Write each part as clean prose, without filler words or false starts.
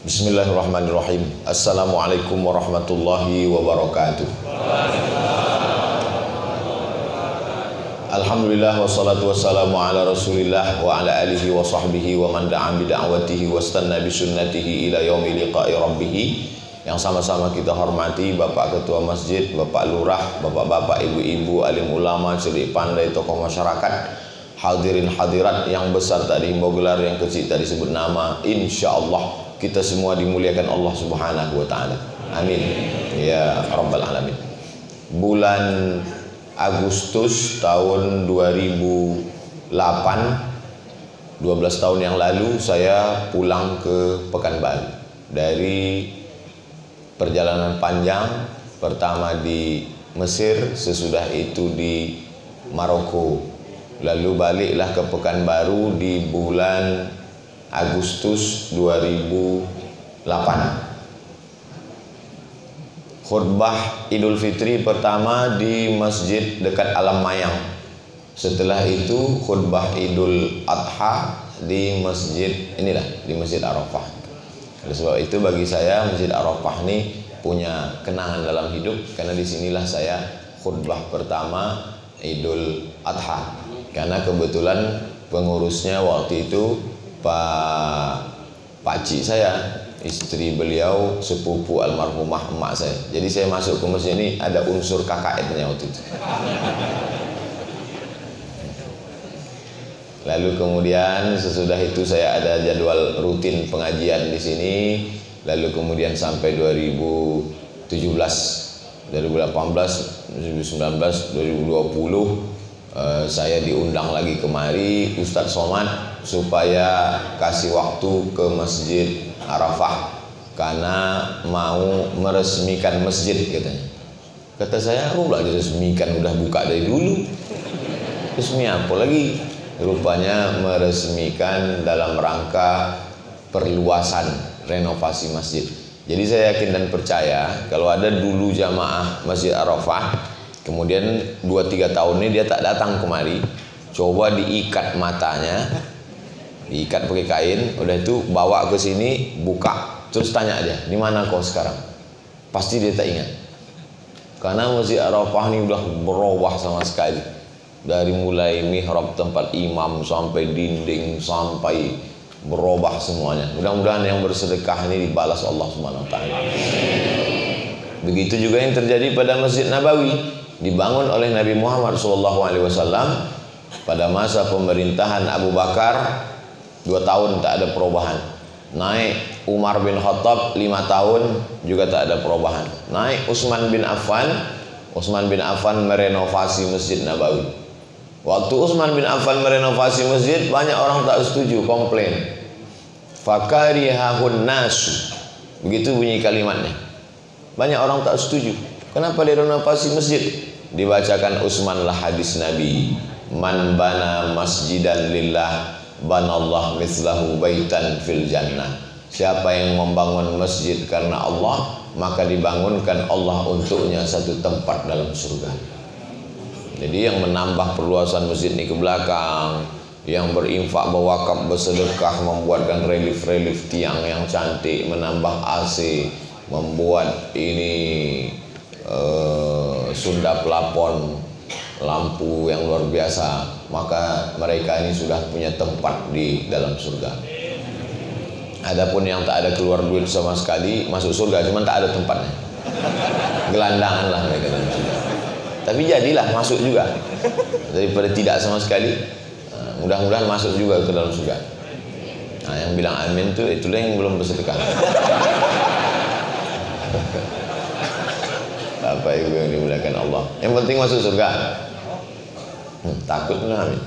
Bismillahirrahmanirrahim. Assalamualaikum warahmatullahi wabarakatuh. Alhamdulillah wassalatu wassalamu ala rasulillah wa ala alihi wa sahbihi wa man da'a bida'watihi wastanna bisunnatihi ila yaumi liqa'i rabbih. Yang sama-sama kita hormati Bapak Ketua Masjid, Bapak Lurah, Bapak-bapak, ibu-ibu, alim ulama, cerdik pandai, tokoh masyarakat, hadirin hadirat yang besar tadi himbau gelar, yang kecil tadi sebut nama. Insyaallah kita semua dimuliakan Allah Subhanahu wa taala. Amin ya rabbal alamin. Bulan Agustus tahun 2008, 12 tahun yang lalu saya pulang ke Pekanbaru dari perjalanan panjang, pertama di Mesir, sesudah itu di Maroko, lalu baliklah ke Pekanbaru di bulan Agustus 2008. Khutbah Idul Fitri pertama di masjid dekat Alam Mayang. Setelah itu khutbah Idul Adha di masjid inilah, di Masjid Arafah. Oleh sebab itu bagi saya Masjid Arafah ini punya kenangan dalam hidup, karena disinilah saya khutbah pertama Idul Adha. Karena kebetulan pengurusnya waktu itu Pakcik saya, istri beliau sepupu almarhumah emak saya. Jadi saya masuk ke masjid ini ada unsur KKN-nya waktu itu. Lalu kemudian sesudah itu saya ada jadwal rutin pengajian di sini. Lalu kemudian sampai 2017, 2018, 2019, 2020 saya diundang lagi kemari Ustadz Somad supaya kasih waktu ke Masjid Arafah karena mau meresmikan masjid katanya. Kata saya, udah diresmikan, udah buka dari dulu, resmi apa lagi? Rupanya meresmikan dalam rangka perluasan renovasi masjid. Jadi saya yakin dan percaya kalau ada dulu jamaah Masjid Arafah, kemudian 2-3 tahun ini dia tak datang kemari, coba diikat matanya, diikat pakai kain, udah itu bawa ke sini, buka, terus tanya dia, di mana kau sekarang? Pasti dia tak ingat. Karena Masjid Arafah ini udah berubah sama sekali. Dari mulai mihrab tempat imam sampai dinding sampai berubah semuanya. Mudah-mudahan yang bersedekah ini dibalas Allah Subhanahu wa taala. Begitu juga yang terjadi pada Masjid Nabawi, dibangun oleh Nabi Muhammad SAW pada masa pemerintahan Abu Bakar. 2 tahun tak ada perubahan. Naik Umar bin Khattab 5 tahun juga tak ada perubahan. Naik Utsman bin Affan merenovasi Masjid Nabawi. Waktu Utsman bin Affan merenovasi masjid, banyak orang tak setuju, komplain. Fakarihahun nasu. Begitu bunyi kalimatnya. Banyak orang tak setuju. Kenapa direnovasi masjid? Dibacakan Utsman lah hadis Nabi. Man bana masjidan lillah, banallah mislahu baitan fil jannah. Siapa yang membangun masjid karena Allah, maka dibangunkan Allah untuknya satu tempat dalam surga. Jadi yang menambah perluasan masjid ini ke belakang, yang berinfak, berwakaf, bersedekah, membuatkan relief-relief tiang yang cantik, menambah AC, membuat ini sunda plafon, lampu yang luar biasa, maka mereka ini sudah punya tempat di dalam surga. Adapun yang tak ada keluar duit sama sekali, masuk surga cuman tak ada tempatnya, gelandangan lah mereka dalam surga. Tapi jadilah masuk juga, daripada tidak sama sekali. Mudah-mudahan masuk juga ke dalam surga. Nah, yang bilang amin tuh itulah yang belum bersedekah. Bapak Ibu yang dimuliakan Allah, yang penting masuk surga. Takutlah amin.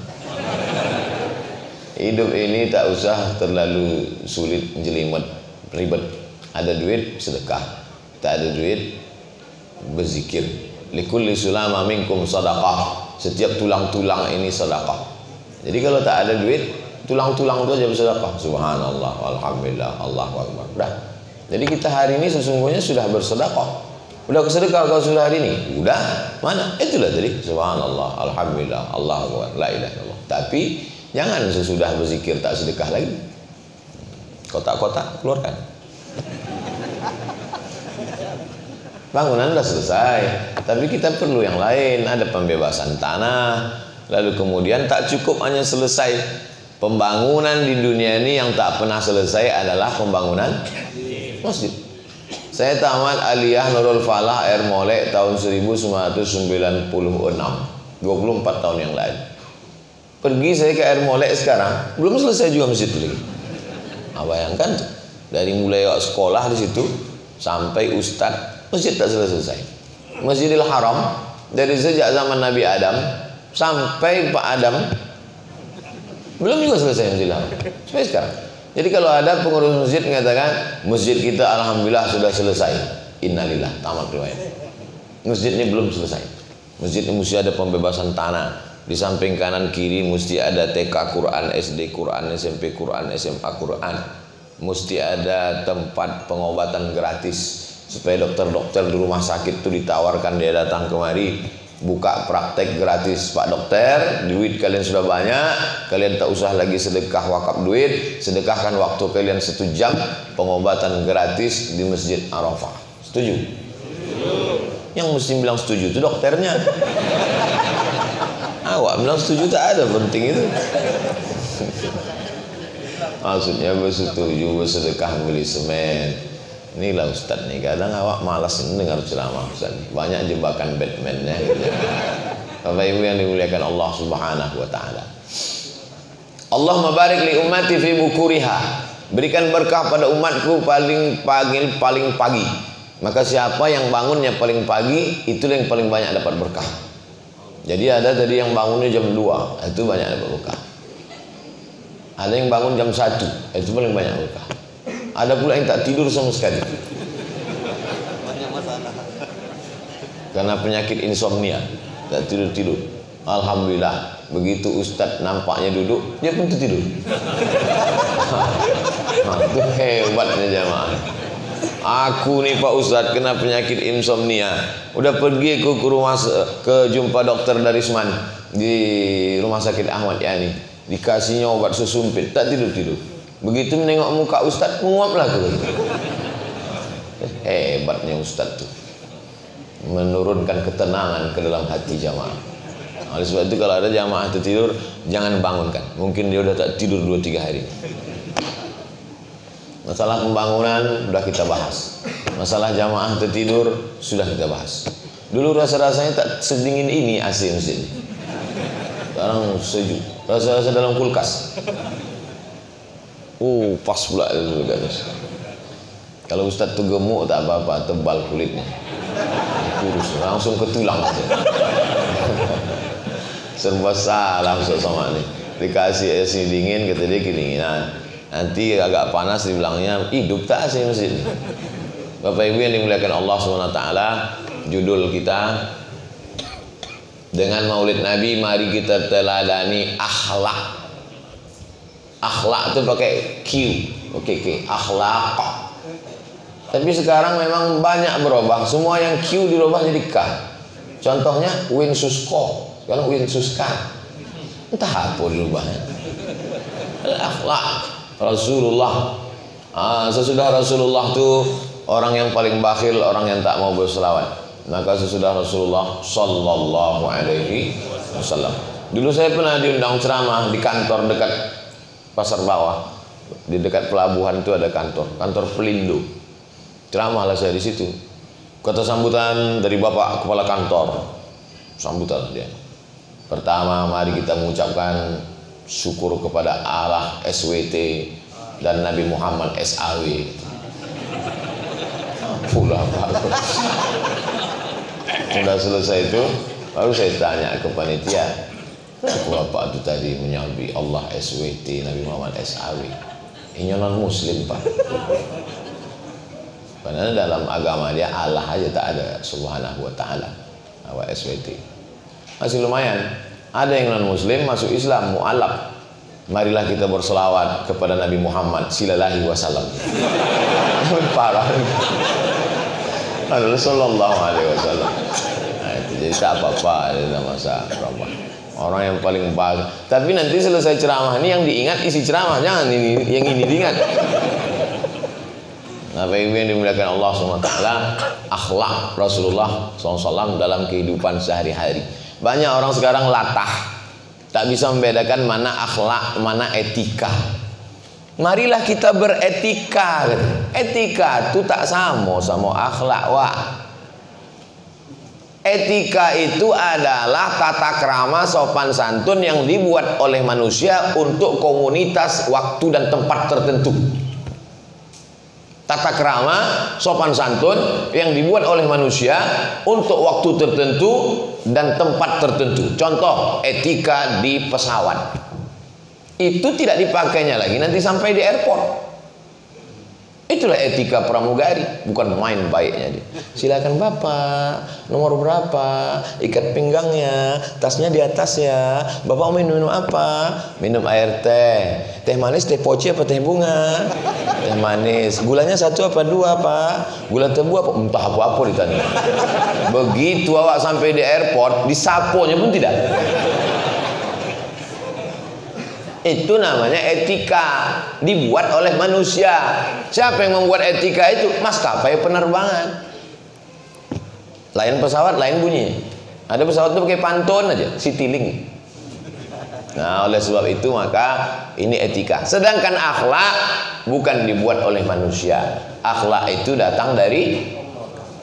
Hidup ini tak usah terlalu sulit, jelimet, ribet. Ada duit sedekah, tak ada duit berzikir. Likulli sulama minkum sadaqah. Setiap tulang-tulang ini sedekah. Jadi kalau tak ada duit, tulang-tulang itu aja bersedekah. Subhanallah, alhamdulillah, Allahu akbar. Udah. Jadi kita hari ini sesungguhnya sudah bersedekah. Udah kesedekah kalau sudah hari ini? Udah. Mana? Itulah tadi. Subhanallah, alhamdulillah, Allahu akbar, la ilaha illallah. Tapi jangan sesudah berzikir tak sedekah lagi. Kotak-kotak keluarkan. Bangunan sudah selesai, tapi kita perlu yang lain. Ada pembebasan tanah. Lalu kemudian tak cukup hanya selesai pembangunan di dunia ini, yang tak pernah selesai adalah pembangunan masjid. Saya tamat Aliyah Nurul Falah Air Molek tahun 1996, 24 tahun yang lalu. Pergi saya ke Air Molek sekarang, belum selesai juga masjid lagi. Bayangkan tuh, dari mulai sekolah di situ sampai ustadz, masjid tak selesai. Masjidil Haram dari sejak zaman Nabi Adam sampai Pak Adam belum juga selesai Masjidil Haram sampai sekarang. Jadi kalau ada pengurus masjid mengatakan masjid kita alhamdulillah sudah selesai, innalillah, tamat riwayat. Masjid ini belum selesai. Masjid ini mesti ada pembebasan tanah. Di samping kanan kiri mesti ada TK Quran, SD Quran, SMP Quran, SMA Quran. Mesti ada tempat pengobatan gratis supaya dokter-dokter di rumah sakit itu ditawarkan dia datang kemari, buka praktek gratis. Pak dokter, duit kalian sudah banyak, kalian tak usah lagi sedekah wakaf duit, sedekahkan waktu kalian 1 jam pengobatan gratis di Masjid Arafah. Setuju? Yang mesti bilang setuju itu dokternya. Awak bilang setuju tak ada penting itu. Maksudnya bersetuju, bersedekah beli semen. Inilah Ustadz nih, kadang awak malas dengar ceramah Ustadz. Banyak jebakan Batman-nya gitu. Bapak Ibu yang dimuliakan Allah Subhanahu wa taala. Allahumma barik li ummati fi bukuriha. Berikan berkah pada umatku paling pagi. Maka siapa yang bangunnya paling pagi, itulah yang paling banyak dapat berkah. Jadi ada tadi yang bangunnya jam 2, itu banyak dapat berkah. Ada yang bangun jam 1, itu paling banyak berkah. Ada pula yang tak tidur sama sekali. Banyak masalah. Karena penyakit insomnia, tak tidur-tidur. Alhamdulillah, begitu Ustadz nampaknya duduk, dia pun tidur. Itu hebatnya jamaah. Aku nih Pak Ustadz kena penyakit insomnia. Udah pergi ke rumah, ke jumpa dokter Darisman di Rumah Sakit Ahmad Yani. Dikasihnya obat susumpit, tak tidur-tidur. Begitu menengok muka Ustadz, menguaplah tuh. Hebatnya Ustadz tuh, menurunkan ketenangan ke dalam hati jamaah. Oleh sebab itu kalau ada jamaah tertidur, jangan bangunkan. Mungkin dia udah tak tidur 2-3 hari. Masalah pembangunan sudah kita bahas. Masalah jamaah tertidur sudah kita bahas. Dulu rasa-rasanya tak sedingin ini AC masjid. Sekarang sejuk. Rasa-rasa dalam kulkas. Pas pula itu guys. Kalau Ustadz tuh gemuk tak apa-apa, tebal kulitnya, kurus, langsung ke tulang aja. Serba salah Ustadz Somad nih. Dikasih AC dingin, kata dia kedinginan. Nanti agak panas dibilangnya hidup tak AC masjid. Bapak Ibu yang dimuliakan Allah SWT, judul kita dengan Maulid Nabi, mari kita teladani akhlak. Akhlak itu pakai Q, oke, akhlak. Tapi sekarang memang banyak berubah. Semua yang Q dirubah jadi K. Contohnya Winsusko, sekarang Winsuska. Entah apa dirubahnya. Akhlak Rasulullah. Sesudah Rasulullah tuh orang yang paling bakhil, orang yang tak mau berselawat. Maka sesudah Rasulullah Sallallahu Alaihi Wasallam. Dulu saya pernah diundang ceramah di kantor dekat Pasar Bawah, di dekat pelabuhan itu ada kantor Pelindo. Ceramahlah saya di situ. Kata sambutan dari Bapak Kepala Kantor. Sambutan dia. Pertama, mari kita mengucapkan syukur kepada Allah SWT dan Nabi Muhammad SAW. Pula bagus. Sudah selesai itu, baru saya tanya ke panitia. Bapak itu tadi menyambi Allah SWT, Nabi Muhammad SAW. Ini non muslim Pak. Karena dalam agama dia Allah aja tak ada Subhanahu wa ta'ala. Allah SWT. Masih lumayan. Ada yang non muslim masuk Islam, mu'alaf. Marilah kita berselawat kepada Nabi Muhammad Sallallahu Wasallam. Parah. Sallallahu Alaihi Wasallam. Nah, itu jadi tak apa-apa, ada masa berapa. Orang yang paling bagus. Tapi nanti selesai ceramah ini yang diingat isi ceramah, jangan ini yang ini diingat. Bapak Ibu yang dimuliakan Allah SWT, akhlak Rasulullah SAW dalam kehidupan sehari-hari. Banyak orang sekarang latah, tak bisa membedakan mana akhlak, mana etika. Marilah kita beretika. Etika itu tak sama akhlak, wah. Etika itu adalah tata krama sopan santun yang dibuat oleh manusia untuk komunitas, waktu dan tempat tertentu. Tata krama sopan santun yang dibuat oleh manusia untuk waktu tertentu dan tempat tertentu. Contoh, etika di pesawat. Itu tidak dipakainya lagi nanti sampai di airport. Itulah etika pramugari, bukan main baiknya dia. Silakan Bapak, nomor berapa, ikat pinggangnya, tasnya di atas ya. Bapak mau minum apa? Minum air teh. Teh manis, teh poci apa teh bunga? Teh manis. Gulanya 1 apa 2 Pak? Gula tebu apa? Entah apa-apa ditanya. Begitu awak sampai di airport, disaponya pun tidak. Itu namanya etika, dibuat oleh manusia. Siapa yang membuat etika itu? Maskapai penerbangan. Lain pesawat, lain bunyi. Ada pesawat itu pakai pantun aja, Citylink. Nah, oleh sebab itu maka ini etika. Sedangkan akhlak bukan dibuat oleh manusia. Akhlak itu datang dari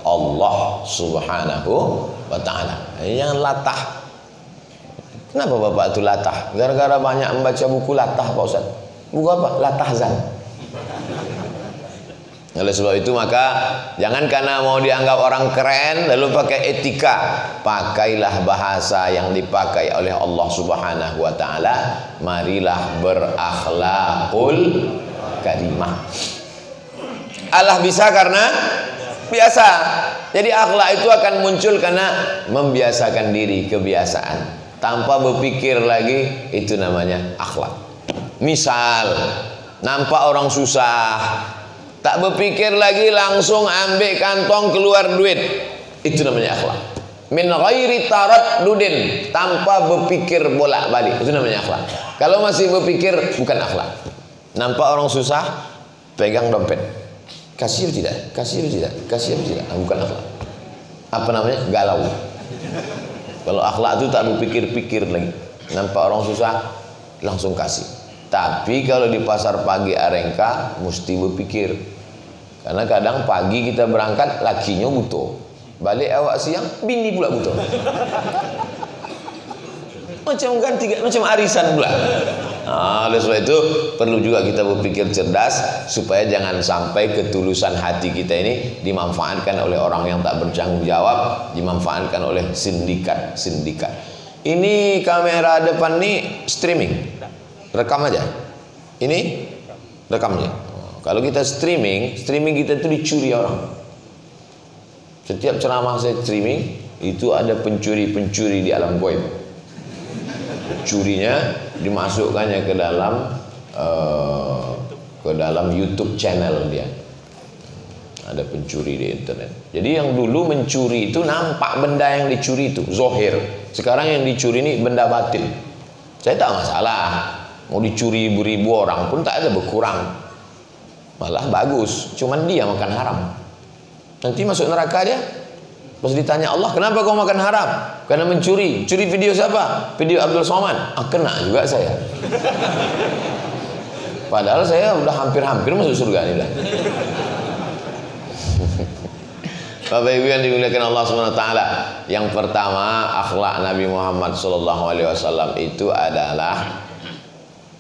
Allah Subhanahu wa ta'ala. Jangan latah. Kenapa Bapak itu latah? Gara-gara banyak membaca buku latah Pak Ustaz. Buku apa? Latahzan. Oleh sebab itu maka jangan karena mau dianggap orang keren lalu pakai etika. Pakailah bahasa yang dipakai oleh Allah Subhanahu wa ta'ala. Marilah berakhlakul karimah. Allah bisa karena biasa. Jadi akhlak itu akan muncul karena membiasakan diri, kebiasaan. Tanpa berpikir lagi, itu namanya akhlak. Misal nampak orang susah, tak berpikir lagi, langsung ambil kantong keluar duit, itu namanya akhlak. Min ghairi taraddudin, tanpa berpikir bolak-balik, itu namanya akhlak. Kalau masih berpikir, bukan akhlak. Nampak orang susah, pegang dompet, kasir tidak, kasir tidak, kasir tidak, bukan akhlak. Apa namanya? Galau. Kalau akhlak itu tak berpikir-pikir lagi. Nampak orang susah, langsung kasih. Tapi kalau di pasar pagi Arengka, mesti berpikir. Karena kadang pagi kita berangkat, lakinya butuh. Balik awak siang, bini pula butuh. Macam arisan pula. Nah, oleh sebab itu perlu juga kita berpikir cerdas supaya jangan sampai ketulusan hati kita ini dimanfaatkan oleh orang yang tak bertanggung jawab, dimanfaatkan oleh sindikat. Ini kamera depan ini streaming, rekam aja. Ini rekamnya. Kalau kita streaming kita itu dicuri orang. Setiap ceramah saya streaming itu ada pencuri di alam gaib. Curinya dimasukkannya ke dalam YouTube channel dia. Ada pencuri di internet. Jadi yang dulu mencuri itu nampak benda yang dicuri itu zohir. Sekarang yang dicuri ini benda batin. Saya tak masalah. Mau dicuri ribu orang pun tak ada berkurang. Malah bagus. Cuman dia makan haram. Nanti masuk neraka dia. Pas ditanya Allah, kenapa kau makan haram? Karena mencuri. Curi video siapa? Video Abdul Somad. Kena juga saya. Padahal saya udah hampir-hampir masuk surga nih lah. Bapak Ibu yang dimuliakan Allah SWT, yang pertama akhlak Nabi Muhammad SAW itu adalah,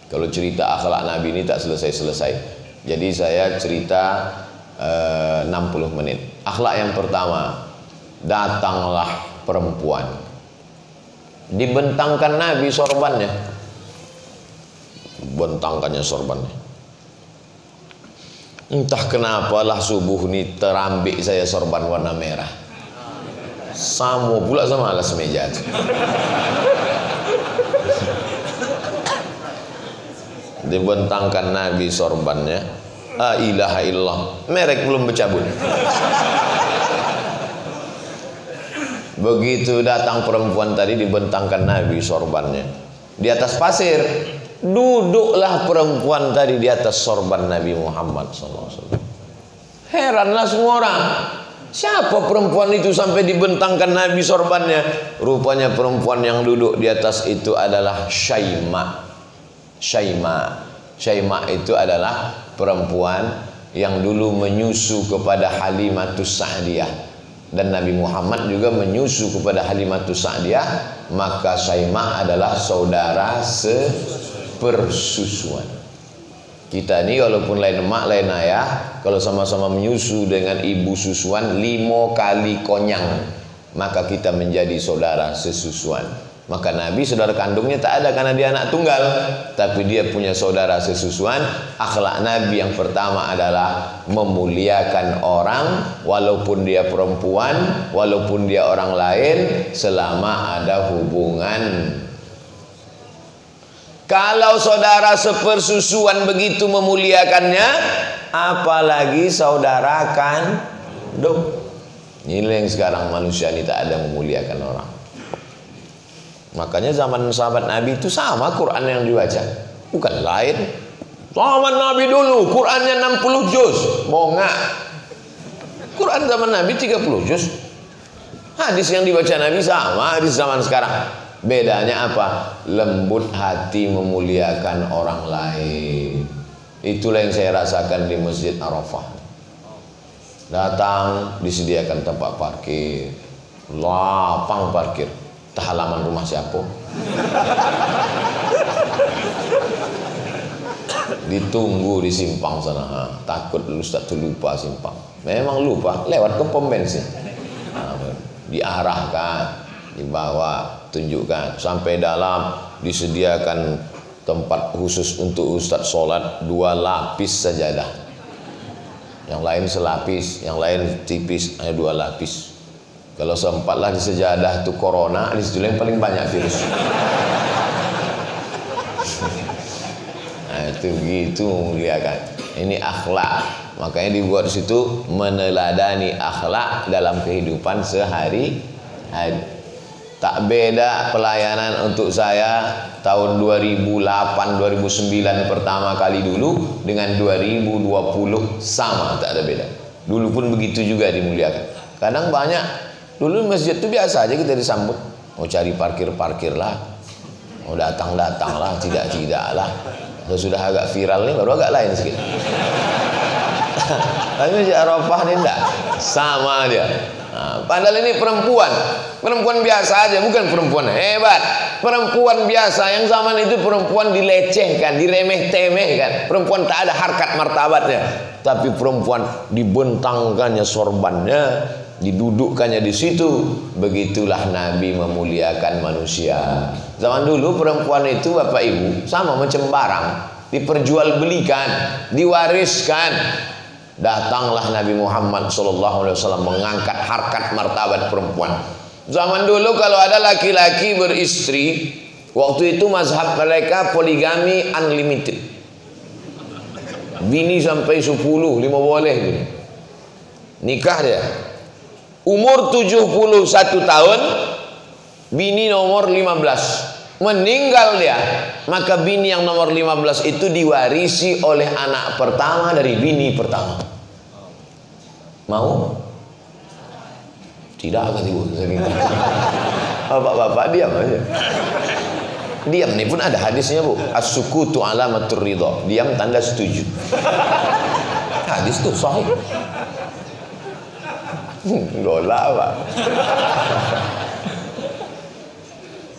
kalau cerita akhlak Nabi ini tak selesai-selesai. Jadi saya cerita 60 menit. Akhlak yang pertama, datanglah perempuan, dibentangkan Nabi sorbannya, bentangkannya sorbannya. Entah kenapalah subuh ini terambik saya sorban warna merah, sama pula sama alas meja itu. Dibentangkan Nabi sorbannya, la ilaha illallah, merek belum bercabut. Begitu datang perempuan tadi, dibentangkan Nabi sorbannya di atas pasir. Duduklah perempuan tadi di atas sorban Nabi Muhammad SAW. Heranlah semua orang. Siapa perempuan itu sampai dibentangkan Nabi sorbannya? Rupanya perempuan yang duduk di atas itu adalah Syaima. Syaima itu adalah perempuan yang dulu menyusu kepada Halimatus Sa'diyah, dan Nabi Muhammad juga menyusu kepada Halimatus Sa'diyah. Maka Syaima adalah saudara sepersusuan. Kita ini walaupun lain emak lain ayah, kalau sama-sama menyusu dengan ibu susuan 5 kali konyang, maka kita menjadi saudara sesusuan. Maka Nabi saudara kandungnya tak ada karena dia anak tunggal, tapi dia punya saudara sesusuan. Akhlak Nabi yang pertama adalah memuliakan orang, walaupun dia perempuan, walaupun dia orang lain, selama ada hubungan. Kalau saudara sepersusuan begitu memuliakannya, apalagi saudara kandung. Ini yang sekarang manusia ini tak ada memuliakan orang. Makanya zaman sahabat Nabi itu sama Quran yang dibaca, bukan lain. Zaman Nabi dulu Qurannya 60 juz, bongak. Quran zaman Nabi 30 juz. Hadis yang dibaca Nabi sama hadis zaman sekarang. Bedanya apa? Lembut hati memuliakan orang lain. Itulah yang saya rasakan di Masjid Arafah. Datang disediakan tempat parkir, lapang parkir, halaman rumah siapa? Ditunggu di simpang sana. Takut Ustaz tuh lupa simpang. Memang lupa, lewat ke pom bensin. Diarahkan, dibawa, tunjukkan sampai dalam, disediakan tempat khusus untuk Ustadz sholat 2 lapis sajadah, yang lain selapis, yang lain tipis, hanya 2 lapis. Kalau sempatlah di sejadah itu corona, di situ yang paling banyak virus. Nah itu gitu memuliakan. Ini akhlak, makanya dibuat di situ meneladani akhlak dalam kehidupan sehari-hari. Tak beda pelayanan untuk saya tahun 2008-2009 pertama kali dulu dengan 2020 sama, tak ada beda. Dulu pun begitu juga dimuliakan. Kadang banyak, dulu masjid itu biasa aja kita disambut. Mau cari parkir-parkir lah, mau datang-datang lah, tidak-tidak lah. Kalau sudah agak viral nih baru agak lain sedikit. Tapi Masjid Arafah ini enggak, sama dia. Nah, padahal ini perempuan biasa aja, bukan perempuan hebat, perempuan biasa yang zaman itu perempuan dilecehkan, diremeh-temehkan, perempuan tak ada harkat martabatnya, tapi perempuan dibentangkannya sorbannya, didudukkannya di situ. Begitulah Nabi memuliakan manusia. Zaman dulu perempuan itu bapak ibu sama macam barang, diperjualbelikan, diwariskan. Datanglah Nabi Muhammad SAW mengangkat harkat martabat perempuan. Zaman dulu kalau ada laki-laki beristri, waktu itu mazhab mereka poligami unlimited. Bini sampai 10, 5 boleh gitu. Nikah dia. Umur 71 tahun, bini nomor 15. Meninggal dia, maka bini yang nomor 15 itu diwarisi oleh anak pertama dari bini pertama. Mau? Tidak akan ibu. Bapak-bapak diam aja. Diam nih pun ada hadisnya bu. As-sukutu alamatur ridha. Diam tanda setuju. Hadis tuh sahih. Dola pak.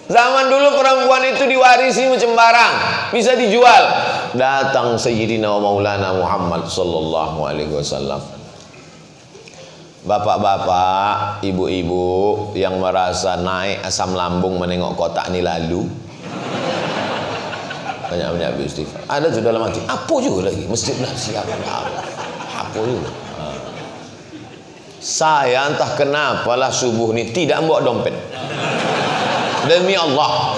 Zaman dulu perempuan itu diwarisi macam barang, bisa dijual. Datang Sayyidina wa Maulana Muhammad sallallahu alaihi wasallam. Bapak-bapak, ibu-ibu yang merasa naik asam lambung menengok kotak ini lalu, banyak-banyak beristighfar. Ada sudah dalam hati, apa juga lagi masjid dah siap, apa juga. Saya entah kenapalah subuh ni tidak bawa dompet. Demi Allah,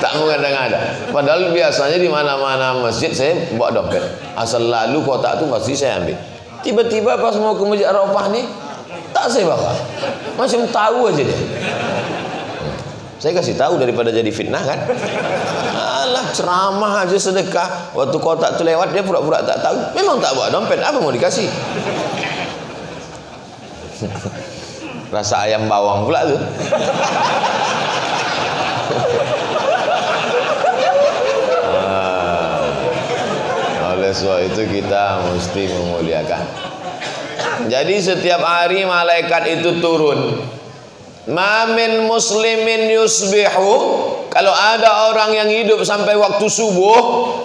tak mengada-ngada. Padahal biasanya di mana-mana masjid saya bawa dompet. Asal lalu kotak tu pasti saya ambil. Tiba-tiba pas mau ke Masjid Arafah ni, tak saya bawa. Macam tahu aja dia. Saya kasih tahu daripada jadi fitnah kan. Alah, ceramah aja sedekah. Waktu kotak tu lewat dia pura-pura tak tahu. Memang tak bawa dompet, apa mau dikasih? Rasa ayam bawang pula tu. Oleh sebab itu kita mesti memuliakan. Jadi setiap hari malaikat itu turun. Ma min muslimin yusbihu, kalau ada orang yang hidup sampai waktu subuh,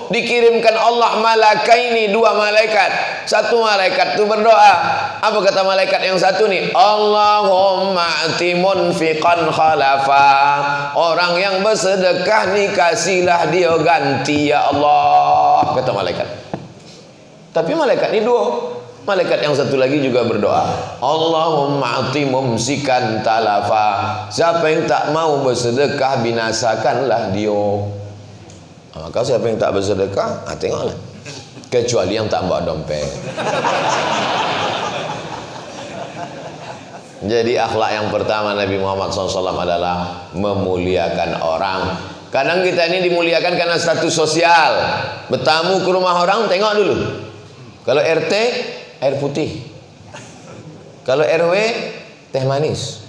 dikirimkan Allah malakaini, dua malaikat. Satu malaikat itu berdoa. Apa kata malaikat yang satu nih? Allahumma ati munfiqan khalafa. Orang yang bersedekah nih kasihlah dia ganti ya Allah, kata malaikat. Tapi malaikat ini dua. Malaikat yang satu lagi juga berdoa, Allahumma ati mumsikan talafa. Siapa yang tak mau bersedekah, binasakanlah dia. Maka siapa yang tak bersedekah, tengoklah. Kecuali yang tak bawa dompet. Jadi akhlak yang pertama Nabi Muhammad SAW adalah memuliakan orang. Kadang kita ini dimuliakan karena status sosial. Bertamu ke rumah orang, tengok dulu. Kalau RT, air putih. Kalau RW, teh manis.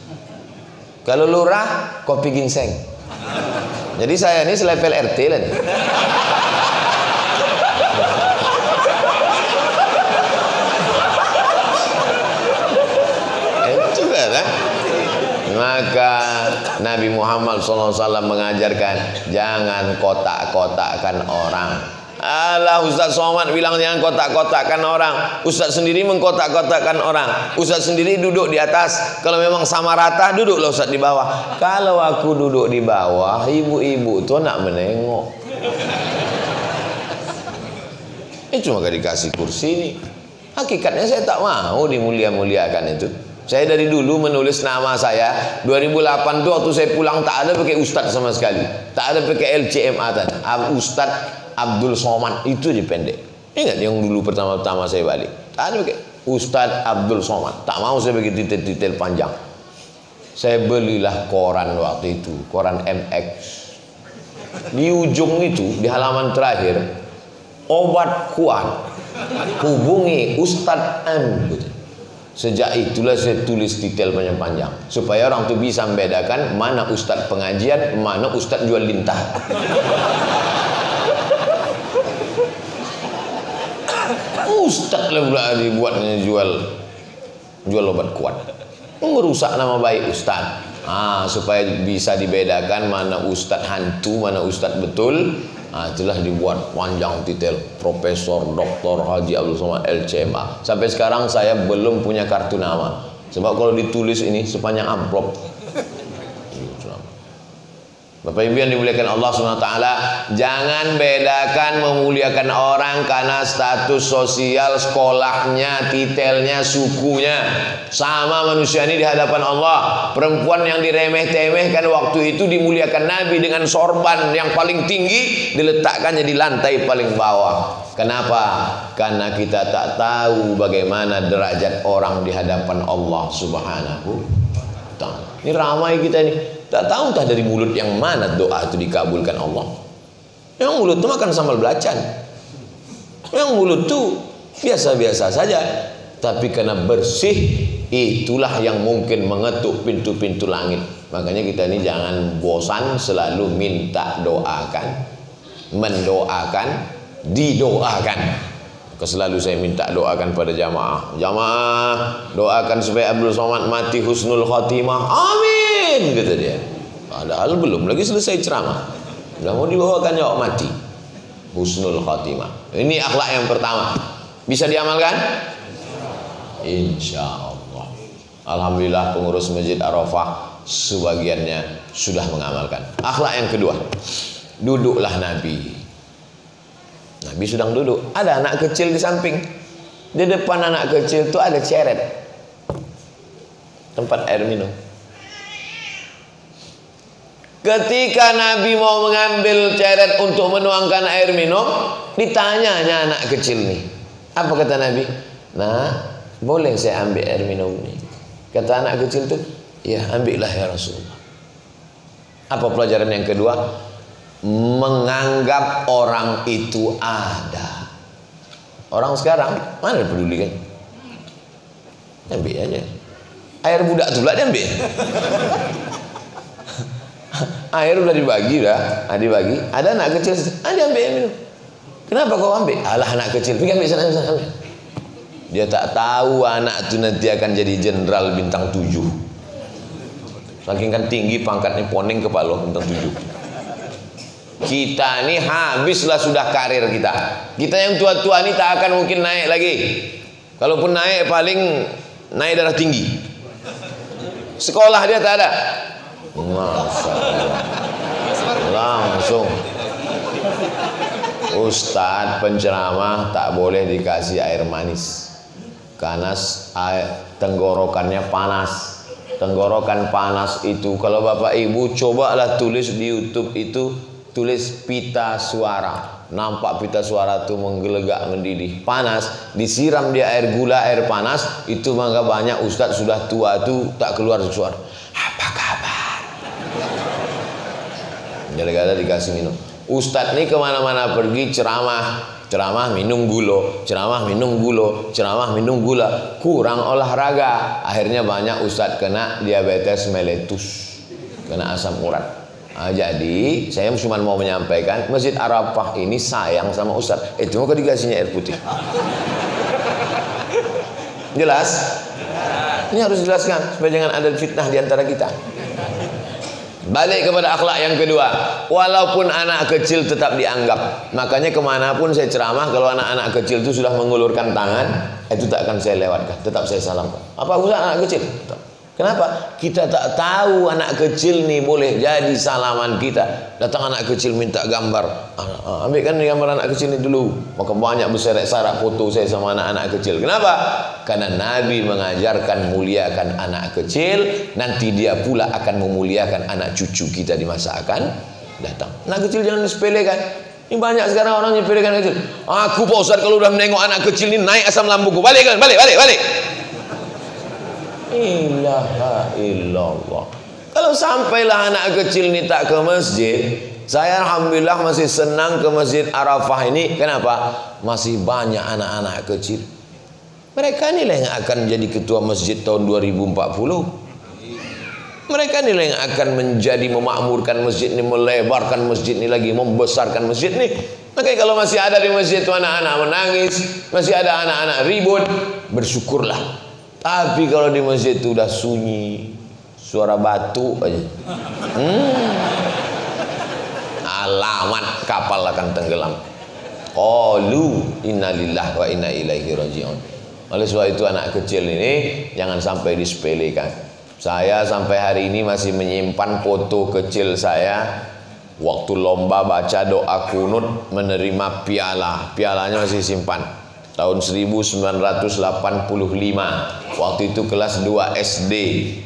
Kalau lurah, kopi ginseng. Jadi saya ini selevel RT lah nih. Itu kan? Maka Nabi Muhammad SAW mengajarkan jangan kotak-kotakkan orang. Alah, Ustaz Somad bilang jangan kotak-kotakkan orang. Ustaz sendiri mengkotak-kotakkan orang. Ustaz sendiri duduk di atas. Kalau memang sama rata, duduklah Ustaz di bawah. Kalau aku duduk di bawah, ibu-ibu tuh nak menengok. Cuma gak dikasih kursi ini. Hakikatnya saya tak mau dimulia-muliakan itu. Saya dari dulu menulis nama saya 2008 tuh waktu saya pulang tak ada pakai Ustaz sama sekali. Tak ada pakai LCMA tadi. Ustaz Abdul Somad itu dipendek. Ingat yang dulu pertama-tama saya balik. Tak ada pakai Ustaz Abdul Somad. Tak mau saya bagi detail-detail panjang. Saya belilah koran waktu itu, koran MX. Di ujung itu, di halaman terakhir, obat kuat. Hubungi Ustaz M. Sejak itulah saya tulis detail panjang-panjang supaya orang tu bisa membedakan mana ustaz pengajian, mana ustaz jual lintah. Ustaz lah pula dibuatnya jual obat kuat. Merusak nama baik ustaz. Supaya bisa dibedakan mana ustaz hantu, mana ustaz betul. Itulah dibuat panjang detail. Profesor Dr. Haji Abdul Somad LCMA. Sampai sekarang saya belum punya kartu nama. Sebab kalau ditulis ini sepanjang amplop. Bapak Ibu yang dimuliakan Allah SWT, jangan bedakan memuliakan orang karena status sosial, sekolahnya, titelnya, sukunya. Sama manusia ini di hadapan Allah. Perempuan yang diremeh-temehkan waktu itu dimuliakan Nabi dengan sorban yang paling tinggi, diletakkannya di lantai paling bawah. Kenapa? Karena kita tak tahu bagaimana derajat orang di hadapan Allah Subhanahu wa ta'ala. Ini ramai kita ini. Tak tahu entah dari mulut yang mana doa itu dikabulkan Allah. Yang mulut itu makan sambal belacan. Yang mulut itu biasa-biasa saja. Tapi karena bersih, itulah yang mungkin mengetuk pintu-pintu langit. Makanya kita ini jangan bosan selalu minta doakan. Mendoakan, didoakan. Selalu saya minta doakan pada jamaah. Jamaah, doakan supaya Abdul Somad mati husnul khotimah. Amin, kata dia. Padahal belum lagi selesai ceramah. Sudah mau dibawakan jawab mati. Husnul khotimah. Ini akhlak yang pertama. Bisa diamalkan? Insya Allah. Alhamdulillah pengurus Masjid Arafah sebagiannya sudah mengamalkan. Akhlak yang kedua. Duduklah Nabi. Nabi sedang duduk, ada anak kecil di samping. Di depan anak kecil itu ada ceret, tempat air minum. Ketika Nabi mau mengambil ceret untuk menuangkan air minum, ditanyanya anak kecil nih. Apa kata Nabi? Nah, boleh saya ambil air minum ini? Kata anak kecil itu, ya ambillah ya Rasulullah. Apa pelajaran yang kedua? menganggap orang itu ada. Orang sekarang mana peduli kan? Ambil aja. Air budak tu pula dia ambil. Air udah dibagi dah, dibagi. Ada anak kecil, dia ambil minum. Kenapa kau ambil? Alah anak kecil, pergi ambil sana ambil. Dia tak tahu anak tu nanti akan jadi jenderal bintang 7. Saking kan tinggi pangkatnya, poning kepala bintang 7. Kita ni habislah sudah karir kita. Kita yang tua-tua ni tak akan mungkin naik lagi. Kalaupun naik paling naik darah tinggi. Sekolah dia tak ada. Masya Allah. Langsung Ustadz penceramah tak boleh dikasih air manis karena tenggorokannya panas. Tenggorokan panas itu, kalau bapak ibu cobalah tulis di YouTube itu, tulis pita suara. Nampak pita suara itu menggelegak mendidih, panas, disiram dia air gula, air panas, itu maka banyak ustadz sudah tua itu tak keluar suara. Apa kabar? Gara-gara dikasih minum. Ustadz ini kemana-mana pergi ceramah minum gula, ceramah minum gula, ceramah minum gula, kurang olahraga. Akhirnya banyak ustadz kena diabetes meletus, kena asam urat. Jadi saya cuma mau menyampaikan, Masjid Arafah ini sayang sama ustadz. Itu maka dikasihnya air putih. Jelas? Ini harus dijelaskan supaya jangan ada fitnah di antara kita. Balik kepada akhlak yang kedua, walaupun anak kecil tetap dianggap. Makanya kemanapun saya ceramah, kalau anak-anak kecil itu sudah mengulurkan tangan, itu tak akan saya lewatkan, tetap saya salamkan. Apa usaha anak kecil? Kenapa? Kita tak tahu anak kecil nih boleh jadi salaman kita. Datang anak kecil minta gambar, ambilkan gambar anak kecil ini dulu. Maka banyak berseret-seret foto saya sama anak-anak kecil. Kenapa? Karena Nabi mengajarkan muliakan anak kecil, nanti dia pula akan memuliakan anak cucu kita di masa akan datang. Anak kecil jangan disepelekan. Ini banyak sekarang orang yang sepelekan kecil. Aku Pak Ustaz kalau udah menengok anak kecil ini naik asam lambungku. Balik. Ilaha illallah. Kalau sampailah anak kecil ini tak ke masjid, saya alhamdulillah masih senang ke Masjid Arafah ini. Kenapa? Masih banyak anak-anak kecil. Mereka inilah yang akan menjadi ketua masjid tahun 2040. Mereka inilah yang akan menjadi memakmurkan masjid ini, melebarkan masjid ini lagi, membesarkan masjid ini. Makanya kalau masih ada di masjid itu anak-anak menangis, masih ada anak-anak ribut, bersyukurlah. Tapi kalau di masjid itu udah sunyi, suara batu aja, alamat kapal akan tenggelam. Qalu innalillahi wa inna ilaihi raji'un. Oleh sebab itu anak kecil ini jangan sampai disepelekan. Saya sampai hari ini masih menyimpan foto kecil saya waktu lomba baca doa kunut menerima piala. Pialanya masih simpan. Tahun 1985, waktu itu kelas 2 SD,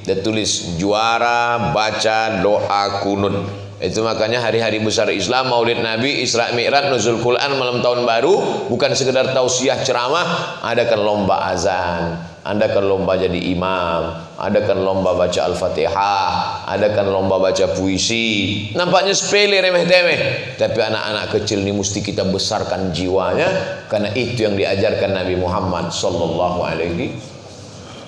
dia tulis juara baca doa kunut. Itu makanya hari-hari besar Islam, Maulid Nabi, Isra Mi'raj, Nuzul Quran, malam tahun baru, bukan sekedar tausiah ceramah, adakan lomba azan, adakan lomba jadi imam, adakan lomba baca Al-Fatihah, adakan lomba baca puisi. Nampaknya sepele, remeh-temeh, tapi anak-anak kecil ini mesti kita besarkan jiwanya, karena itu yang diajarkan Nabi Muhammad sallallahu alaihi.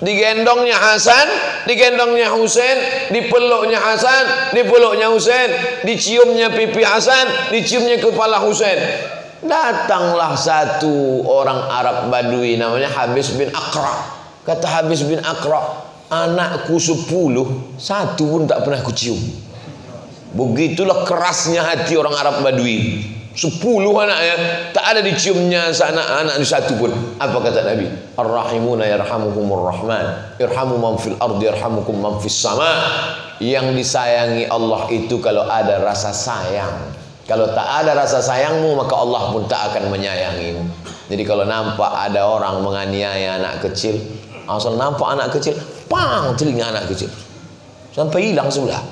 Digendongnya Hasan, digendongnya Husain, dipeluknya Hasan, dipeluknya Husain, diciumnya pipi Hasan, diciumnya kepala Husain. Datanglah satu orang Arab Badui namanya Habis bin Aqra. Kata Habis bin Aqra, anakku 10, satu pun tak pernah kucium. Begitulah kerasnya hati orang Arab Badui. 10 anaknya tak ada diciumnya anak di satu pun. Apa kata Nabi? Ar-rahimuna yarhamuhumur rahman, irhamu man fil ardi yarhamukum man fis sama. Yang disayangi Allah itu kalau ada rasa sayang. Kalau tak ada rasa sayangmu, maka Allah pun tak akan menyayangimu. Jadi kalau nampak ada orang menganiaya anak kecil, asal nampak anak kecil, pang telinga anak kecil sampai hilang sebelah.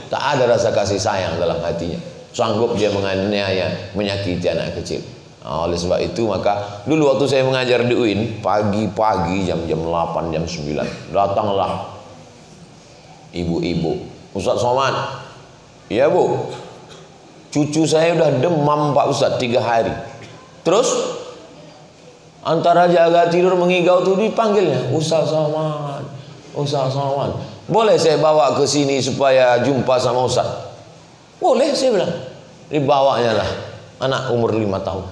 Tak ada rasa kasih sayang dalam hatinya. Sanggup dia menganiaya, menyakiti anak kecil. Oleh sebab itu maka dulu waktu saya mengajar di UIN, pagi-pagi jam 8, jam 9, datanglah ibu-ibu. Ustaz Somad, iya bu, Cucu saya udah demam Pak Ustadz 3 hari. Terus antara jaga tidur mengigau tuh dipanggilnya, Ustaz Somad, Ustaz Somad, boleh saya bawa ke sini supaya jumpa sama Ustaz? Boleh, saya bilang. Dibawanya lah anak umur 5 tahun.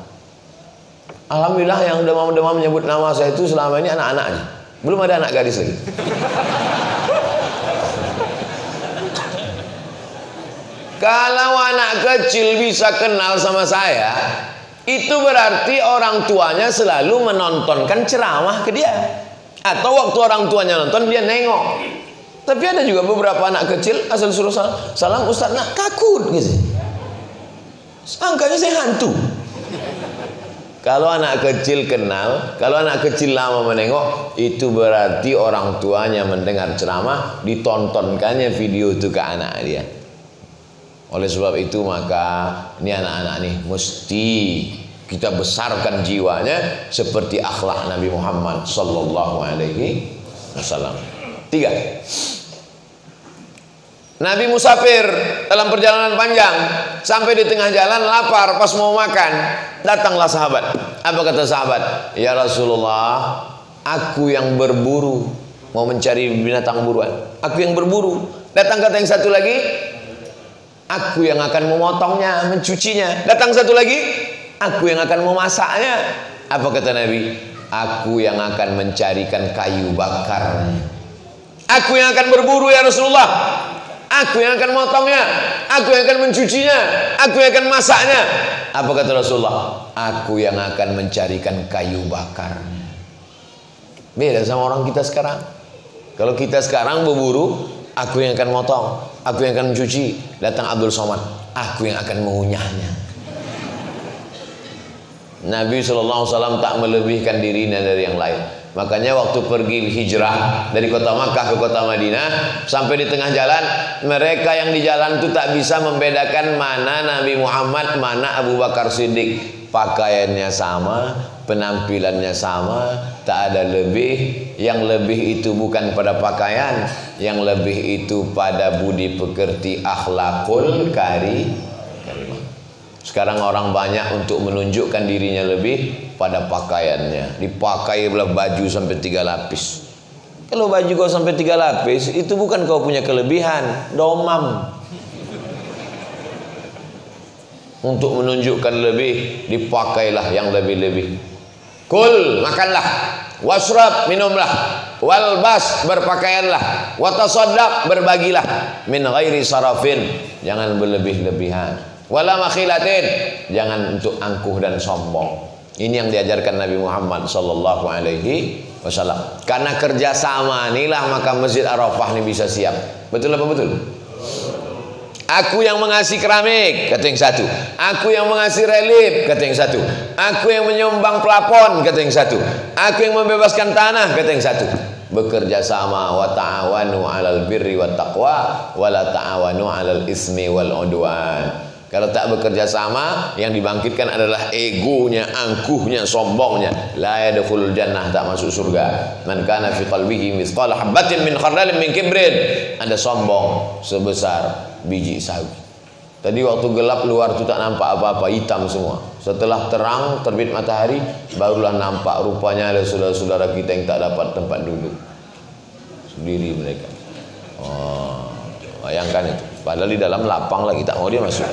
Alhamdulillah yang demam-demam menyebut nama saya itu selama ini anak-anaknya. Belum ada anak gadis lagi. Kalau anak kecil bisa kenal sama saya, itu berarti orang tuanya selalu menontonkan ceramah ke dia. Atau waktu orang tuanya nonton, dia nengok. Tapi ada juga beberapa anak kecil asal suruh salam Ustaz, nak takut gitu. Angkanya saya hantu. Kalau anak kecil kenal, kalau anak kecil lama menengok, itu berarti orang tuanya mendengar ceramah, ditontonkannya video itu ke anak dia. Oleh sebab itu maka ini anak-anak nih mesti kita besarkan jiwanya seperti akhlak Nabi Muhammad sallallahu alaihi wasallam. 3. Nabi musafir dalam perjalanan panjang, sampai di tengah jalan lapar, pas mau makan, datanglah sahabat. Apa kata sahabat? Ya Rasulullah, aku yang berburu, mau mencari binatang buruan. Aku yang berburu. Datang kata yang satu lagi, aku yang akan memotongnya, mencucinya. Datang satu lagi, aku yang akan memasaknya. Apa kata Nabi? Aku yang akan mencarikan kayu bakar. Aku yang akan berburu ya Rasulullah. Aku yang akan memotongnya, aku yang akan mencucinya, aku yang akan masaknya. Apa kata Rasulullah? Aku yang akan mencarikan kayu bakar. Beda sama orang kita sekarang. Kalau kita sekarang berburu, aku yang akan motong, aku yang akan mencuci. Datang Abdul Somad, aku yang akan mengunyahnya. Nabi SAW tak melebihkan dirinya dari yang lain. Makanya waktu pergi hijrah dari kota Makkah ke kota Madinah, sampai di tengah jalan, mereka yang di jalan itu tak bisa membedakan mana Nabi Muhammad, mana Abu Bakar Siddiq. Pakaiannya sama, penampilannya sama, tak ada lebih. Yang lebih itu bukan pada pakaian, yang lebih itu pada budi pekerti, akhlakul karimah. Sekarang orang banyak untuk menunjukkan dirinya lebih pada pakaiannya. Dipakai belah baju sampai 3 lapis. Kalau baju kau sampai 3 lapis, itu bukan kau punya kelebihan, domam. Untuk menunjukkan lebih, dipakailah yang lebih-lebih. Kul, makanlah. Wasrab, minumlah. Walbas, berpakaianlah. Watasaddaq, berbagilah. Min ghairi sarafin, jangan berlebih-lebihan. Wala makhilatin, jangan untuk angkuh dan sombong. Ini yang diajarkan Nabi Muhammad sallallahu alaihi wasallam. Karena kerjasama inilah maka Masjid Arafah ini bisa siap. Betul apa betul? Aku yang mengasih keramik, kata yang satu. Aku yang mengasih relief, kata yang satu. Aku yang menyumbang pelapon, kata yang satu. Aku yang membebaskan tanah, kata yang satu. Bekerja sama, wa ta'awanu 'alal birri wat taqwa wa la ta'awanu 'alal ismi wal 'udwan. Kalau tak bekerja sama, yang dibangkitkan adalah egonya, angkuhnya, sombongnya. La yadkhulul jannah, tak masuk surga. Man kana fi qalbihi mithqala habatin min khardalin min kibrin. Ada sombong sebesar biji sawi. Tadi waktu gelap luar tu tak nampak apa-apa, hitam semua. Setelah terang, terbit matahari, barulah nampak rupanya ada saudara-saudara kita yang tak dapat tempat duduk. Sendiri mereka. Oh, bayangkan itu. Padahal di dalam lapang lagi, tak mau dia masuk.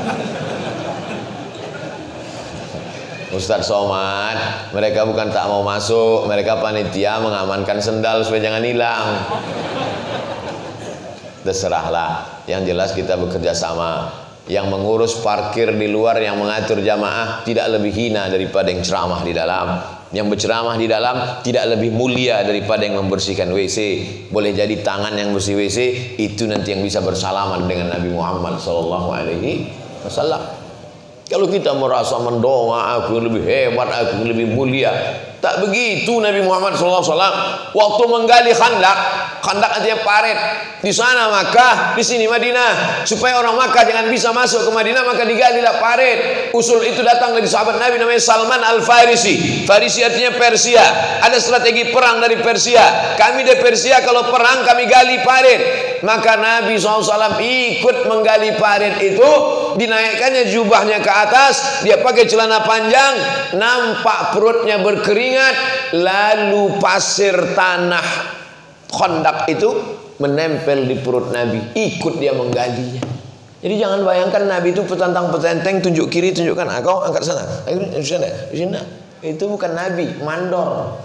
Ustaz Somad, mereka bukan tak mau masuk, mereka panitia mengamankan sendal supaya jangan hilang. Terserahlah, yang jelas kita bekerja sama. Yang mengurus parkir di luar, yang mengatur jamaah tidak lebih hina daripada yang ceramah di dalam. Yang berceramah di dalam tidak lebih mulia daripada yang membersihkan WC. Boleh jadi tangan yang bersih WC itu nanti yang bisa bersalaman dengan Nabi Muhammad SAW. Kalau kita merasa mendongak, aku lebih hebat, aku lebih mulia, Tak begitu Nabi Muhammad SAW. Waktu menggali khandak artinya parit. Di sana Makkah, di sini Madinah. Supaya orang Makkah jangan bisa masuk ke Madinah, maka digalilah parit. Usul itu datang dari sahabat Nabi namanya Salman Al-Farisi. Farisi artinya Persia. Ada strategi perang dari Persia. Kami dari Persia kalau perang kami gali parit. Maka Nabi SAW ikut menggali parit itu. Dinaikkannya jubahnya ke atas, dia pakai celana panjang, nampak perutnya berkeringat, lalu pasir tanah Khandaq itu menempel di perut Nabi, ikut dia menggalinya. Jadi jangan bayangkan Nabi itu petantang-petenteng, tunjuk kiri, tunjukkan, kau angkat sana, di sana, di sini. Itu bukan Nabi, mandor.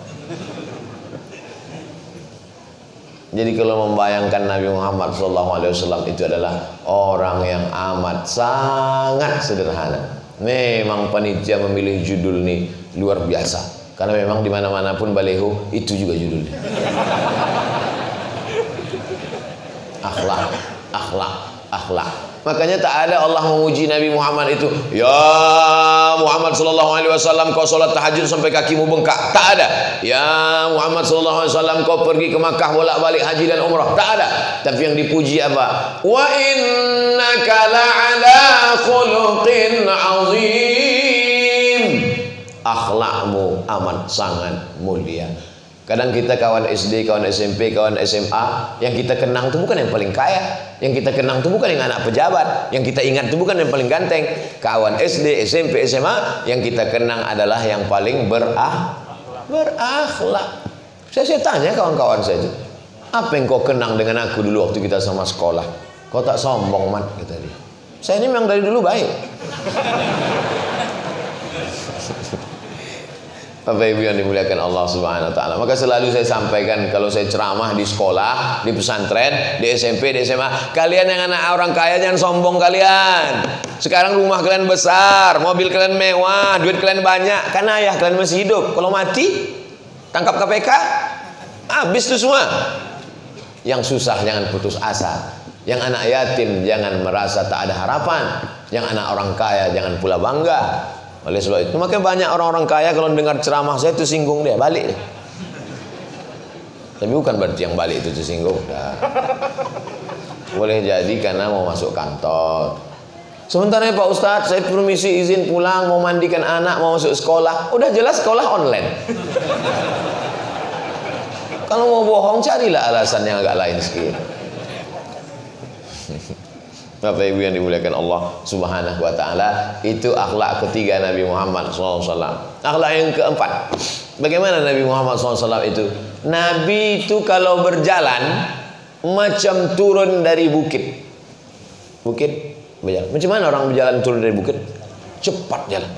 Jadi kalau membayangkan Nabi Muhammad SAW itu adalah orang yang amat sangat sederhana. Memang panitia memilih judul ini luar biasa, karena memang di mana-mana pun baleho itu juga judulnya. Akhlak, akhlak, akhlak. Makanya tak ada Allah memuji Nabi Muhammad itu, ya Muhammad SAW kau sholat tahajud sampai kakimu bengkak. Tak ada. Ya Muhammad SAW kau pergi ke Makkah bolak-balik haji dan umrah. Tak ada. Tapi yang dipuji apa? Wa innaka la'ala khuluqin azim. Akhlakmu amat sangat mulia. Kadang kita kawan SD, kawan SMP, kawan SMA, yang kita kenang itu bukan yang paling kaya, yang kita kenang itu bukan yang anak pejabat, yang kita ingat itu bukan yang paling ganteng. Kawan SD, SMP, SMA, yang kita kenang adalah yang paling berakhlak. Saya tanya kawan-kawan saya itu, apa yang kau kenang dengan aku dulu waktu kita sama sekolah? Kau tak sombong, Mat, kata dia. Saya ini memang dari dulu baik. Bapak Ibu yang dimuliakan Allah Subhanahu wa taala. Maka selalu saya sampaikan kalau saya ceramah di sekolah, di pesantren, di SMP, di SMA, kalian yang anak orang kaya jangan sombong kalian. Sekarang rumah kalian besar, mobil kalian mewah, duit kalian banyak, karena ayah kalian masih hidup. Kalau mati, tangkap KPK, habis itu semua. Yang susah jangan putus asa. Yang anak yatim jangan merasa tak ada harapan. Yang anak orang kaya jangan pula bangga. Oleh sebab itu makanya banyak orang-orang kaya kalau dengar ceramah saya itu singgung dia, balik deh. Tapi bukan berarti yang balik itu tersinggung. Nah, boleh jadi karena mau masuk kantor. Sementara Pak Ustadz, saya permisi izin pulang, mau mandikan anak, mau masuk sekolah. Udah jelas sekolah online. Kalau mau bohong carilah alasan yang agak lain sedikit. Bapak Ibu yang dimuliakan Allah Subhanahu wa taala, itu akhlak ketiga Nabi Muhammad SAW. Akhlak yang keempat, bagaimana Nabi Muhammad SAW itu? Nabi itu kalau berjalan macam turun dari bukit. Bukit berjalan. Macam mana orang berjalan turun dari bukit? Cepat jalan.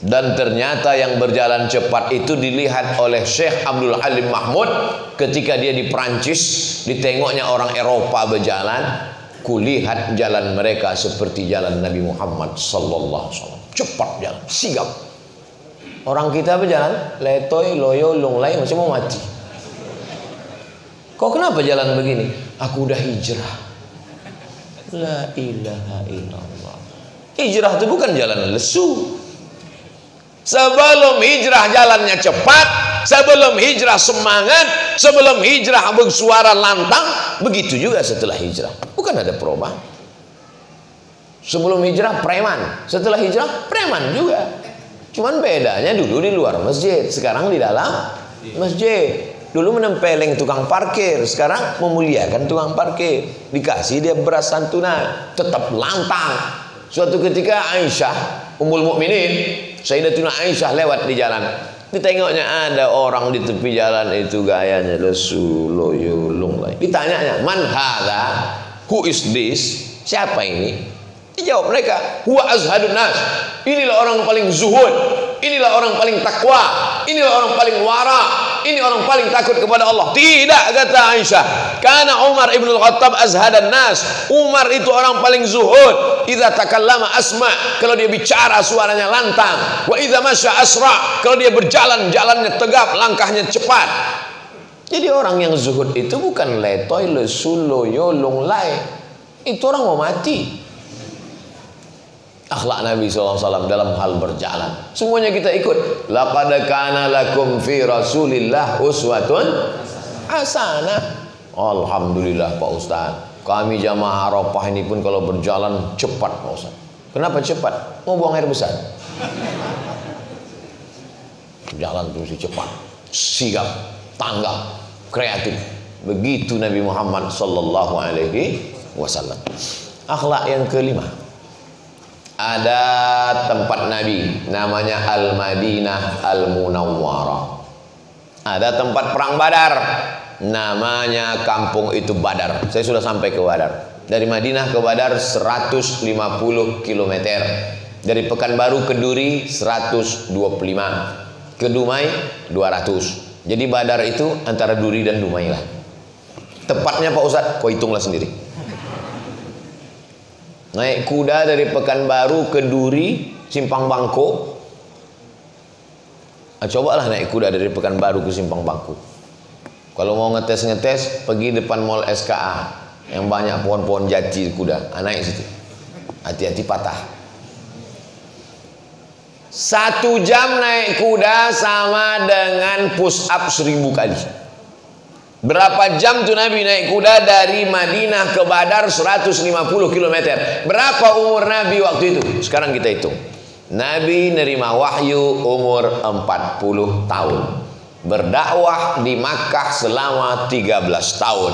Dan ternyata yang berjalan cepat itu dilihat oleh Syekh Abdul Halim Mahmud ketika dia di Perancis, ditengoknya orang Eropa berjalan. Kulihat jalan mereka seperti jalan Nabi Muhammad sallallahu alaihi wasallam. Cepat jalan, sigap. Orang kita berjalan letoy, loyo, lunglai, macam mau mati. Kau kenapa jalan begini? Aku udah hijrah. La ilaha illallah. Hijrah itu bukan jalan lesu. Sebelum hijrah jalannya cepat, sebelum hijrah semangat, sebelum hijrah bersuara lantang, begitu juga setelah hijrah. Bukan ada perubahan. Sebelum hijrah preman, setelah hijrah preman juga. Cuman bedanya dulu di luar masjid, sekarang di dalam masjid. Dulu menempeleng tukang parkir, sekarang memuliakan tukang parkir. Dikasih dia beras santunan, tetap lantang. Suatu ketika Aisyah, Ummul Mukminin, Sayyidatuna Aisyah lewat di jalan. Ditengoknya ada orang di tepi jalan itu gayanya lesu, loyo, lunglai. Ditanyanya, "Man hadza? Who is this?" Siapa ini? Dijawab mereka, "Huwa azhadun nas." Inilah orang paling zuhud, inilah orang paling takwa, inilah orang paling wara, ini orang paling takut kepada Allah. Tidak, kata Aisyah, karena Umar ibn al-Khattab azhadan nas. Umar itu orang paling zuhud. Idza takallama asma, kalau dia bicara suaranya lantang. Wa idza masya asra, kalau dia berjalan jalannya tegap, langkahnya cepat. Jadi orang yang zuhud itu bukan letoy, lesu, loyo, lunglai. Itu orang mau mati. akhlak Nabi SAW dalam hal berjalan. Semuanya kita ikut. Laqad kana lakum fi Rasulillah uswatun hasanah. Alhamdulillah Pak Ustaz. Kami jamaah Arafah ini pun kalau berjalan cepat Pak Ustaz. Kenapa cepat? Mau buang air besar. Jalan terus cepat, sigap, tanggap, kreatif. Begitu Nabi Muhammad sallallahu alaihi wasallam. Akhlak yang kelima. Ada tempat Nabi namanya Al-Madinah Al-Munawwarah. Ada tempat perang Badar namanya kampung itu Badar. Saya sudah sampai ke Badar. Dari Madinah ke Badar 150 km. Dari Pekanbaru ke Duri 125. Ke Dumai 200. Jadi Badar itu antara Duri dan Dumai lah. Tepatnya Pak Ustadz, kau hitunglah sendiri. Naik kuda dari Pekanbaru ke Duri, Simpang Bangko. Cobalah naik kuda dari Pekanbaru ke Simpang Bangko. Kalau mau ngetes-ngetes, pergi depan mall SKA yang banyak pohon-pohon jati kuda. Naik situ. Hati-hati patah. 1 jam naik kuda sama dengan push up 1000 kali. Berapa jam tuh Nabi naik kuda dari Madinah ke Badar 150 km. Berapa umur Nabi waktu itu? Sekarang kita hitung. Nabi nerima wahyu umur 40 tahun. Berdakwah di Makkah selama 13 tahun.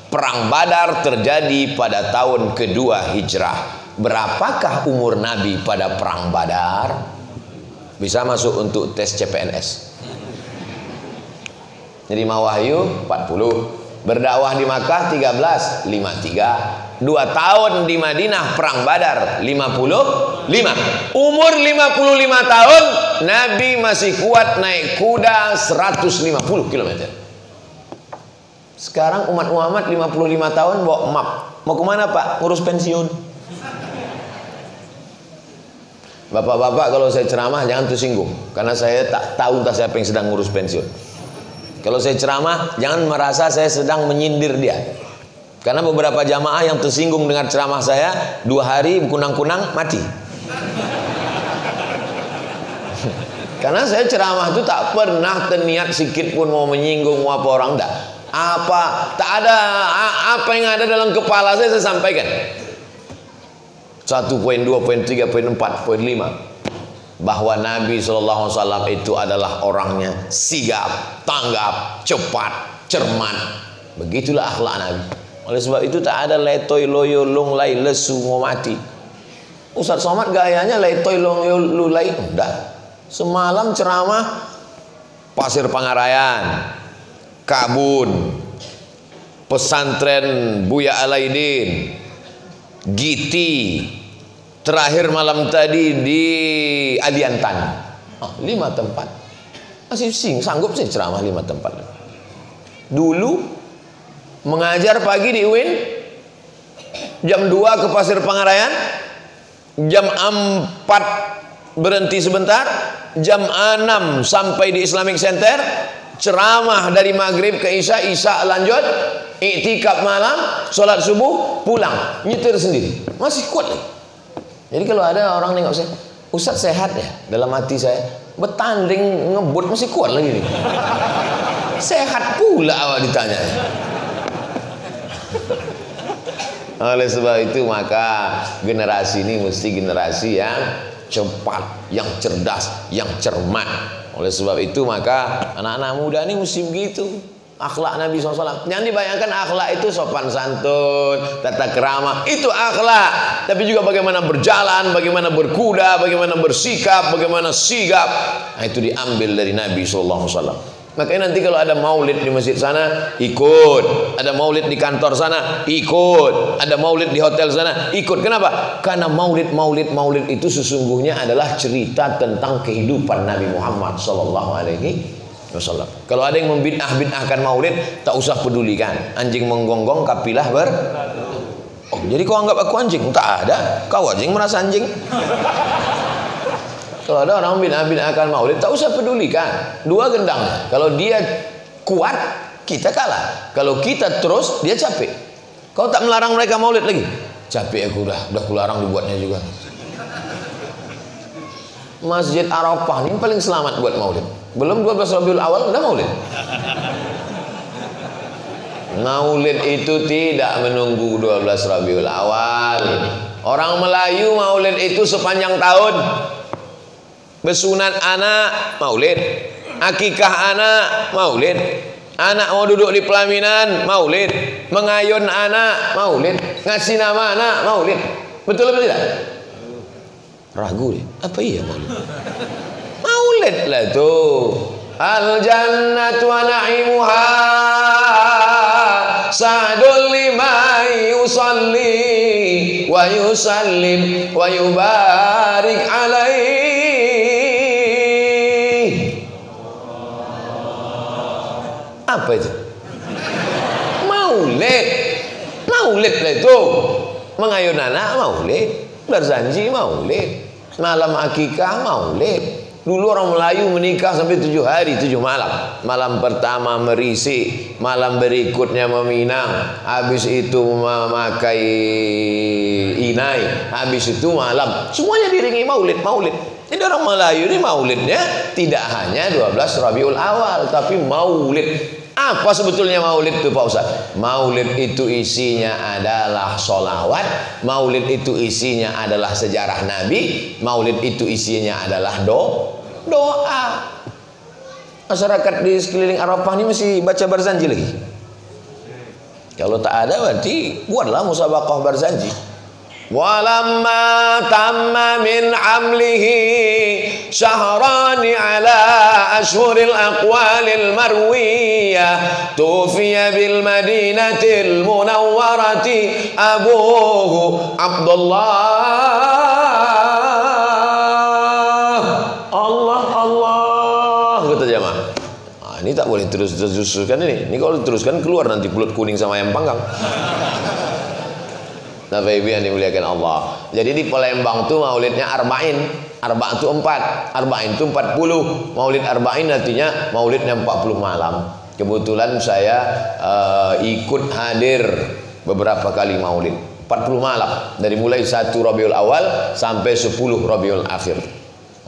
Perang Badar terjadi pada tahun kedua Hijrah. Berapakah umur Nabi pada perang Badar? Bisa masuk untuk tes CPNS. Nerima wahyu 40, berdakwah di Makkah 13, 53, 2 tahun di Madinah perang Badar 55. Umur 55 tahun Nabi masih kuat naik kuda 150 km. Sekarang umat Muhammad 55 tahun bawa map. Mau kemana Pak? Ngurus pensiun. Bapak-bapak kalau saya ceramah jangan tersinggung, karena saya tak tahu entah siapa yang sedang ngurus pensiun. Kalau saya ceramah, jangan merasa saya sedang menyindir dia. Karena beberapa jamaah yang tersinggung dengan ceramah saya, 2 hari kunang-kunang mati. Karena saya ceramah itu tak pernah terniat sikit pun mau menyinggung mau apa orang, enggak. Tak ada apa yang ada dalam kepala saya sampaikan. 1 poin, 2 poin, 3 poin, 4 poin, 5. Bahwa Nabi SAW itu adalah orangnya sigap, tanggap, cepat, cermat. Begitulah akhlak Nabi. Oleh sebab itu tak ada letoy loyo lunglai lesu mau mati. Ustaz Somad gayanya letoy loyo lulai enggak. Semalam ceramah Pasir Pangarayan, Kabun, pesantren Buya Alaidin, Giti. Terakhir malam tadi di Aliantan. 5 tempat. Masih sanggup sih ceramah 5 tempat. Dulu mengajar pagi di UIN, jam 2 ke Pasir Pangarayan, jam 4 berhenti sebentar, jam 6 sampai di Islamic Center, ceramah dari maghrib ke Isya, Isya lanjut, iktikaf malam, sholat subuh, pulang, nyetir sendiri. Masih kuat lagi. Jadi kalau ada orang nengok saya, Ustaz sehat ya? Dalam hati saya, bertanding ngebut masih kuat lagi nih. Sehat pula awak ditanya. Oleh sebab itu maka generasi ini mesti generasi yang cepat, yang cerdas, yang cermat. Oleh sebab itu maka anak-anak muda ini mesti begitu. Akhlak Nabi SAW. Jangan dibayangkan akhlak itu sopan santun, tata kerama. Itu akhlak. Tapi juga bagaimana berjalan, bagaimana berkuda, bagaimana bersikap, bagaimana sigap. Nah, itu diambil dari Nabi SAW. Makanya nanti kalau ada maulid di masjid sana, ikut. Ada maulid di kantor sana, ikut. Ada maulid di hotel sana, ikut. Kenapa? Karena maulid itu sesungguhnya adalah cerita tentang kehidupan Nabi Muhammad SAW. Kalau ada yang membid'ah-bid'ahkan maulid, tak usah pedulikan. Anjing menggonggong, kapilah jadi kau anggap aku anjing? Tak ada. Kau anjing merasa anjing. Kalau ada orang bid'ah-bid'ahkan maulid, tak usah pedulikan. 2 gendang. Kalau dia kuat, kita kalah. Kalau kita terus, dia capek. Kau tak melarang mereka maulid lagi? Capek aku udah kularang dibuatnya juga. Masjid Arafah ini paling selamat buat maulid. Belum 12 Rabiul Awal udah maulid. Maulid itu tidak menunggu 12 Rabiul Awal. Orang Melayu maulid itu sepanjang tahun. Bersunat anak maulid, akikah anak maulid, anak mau duduk di pelaminan maulid, mengayun anak maulid, ngasih nama anak maulid. Betul apa tidak? Ragu deh, apa iya maulid? Maulid lah tuh. Al jannatu wa na'imuha sa'dul liman yusalli wa yusallim wa yubarik alaih. Apa itu? Maulid. Maulid lah itu. Mengayun anak maulid, berjanji maulid, malam akikah maulid. Dulu orang Melayu menikah sampai 7 hari 7 malam. Malam pertama merisik, malam berikutnya meminang, habis itu memakai inai, habis itu malam semuanya diringi maulid. Jadi orang Melayu ini maulidnya tidak hanya 12 Rabiul Awal, tapi maulid. Apa sebetulnya maulid itu Pak Ustaz? Maulid itu isinya adalah sholawat, maulid itu isinya adalah sejarah Nabi, maulid itu isinya adalah doa. Masyarakat di sekeliling Arafah ini masih baca barzanji lagi? Kalau tak ada berarti buatlah musabaqah barzanji. Walamma tamma min amlihi syahrani ala ashhuril aqwalil marwiyah tufiya bil madinatil munawwarati abuhu Abdullah. Allah kata jemaah. Ini tak boleh teruskan ini. Ini kalau diteruskan keluar nanti pulut kuning sama ayam panggang. Bapak Ibu yang dimuliakan Allah. Jadi di Palembang tuh maulidnya arba'in. Arba' itu 4. Arba'in itu 40. Maulid arba'in artinya maulidnya 40 malam. Kebetulan saya ikut hadir beberapa kali maulid. 40 malam. Dari mulai 1 Rabiul Awal sampai 10 Rabiul Akhir.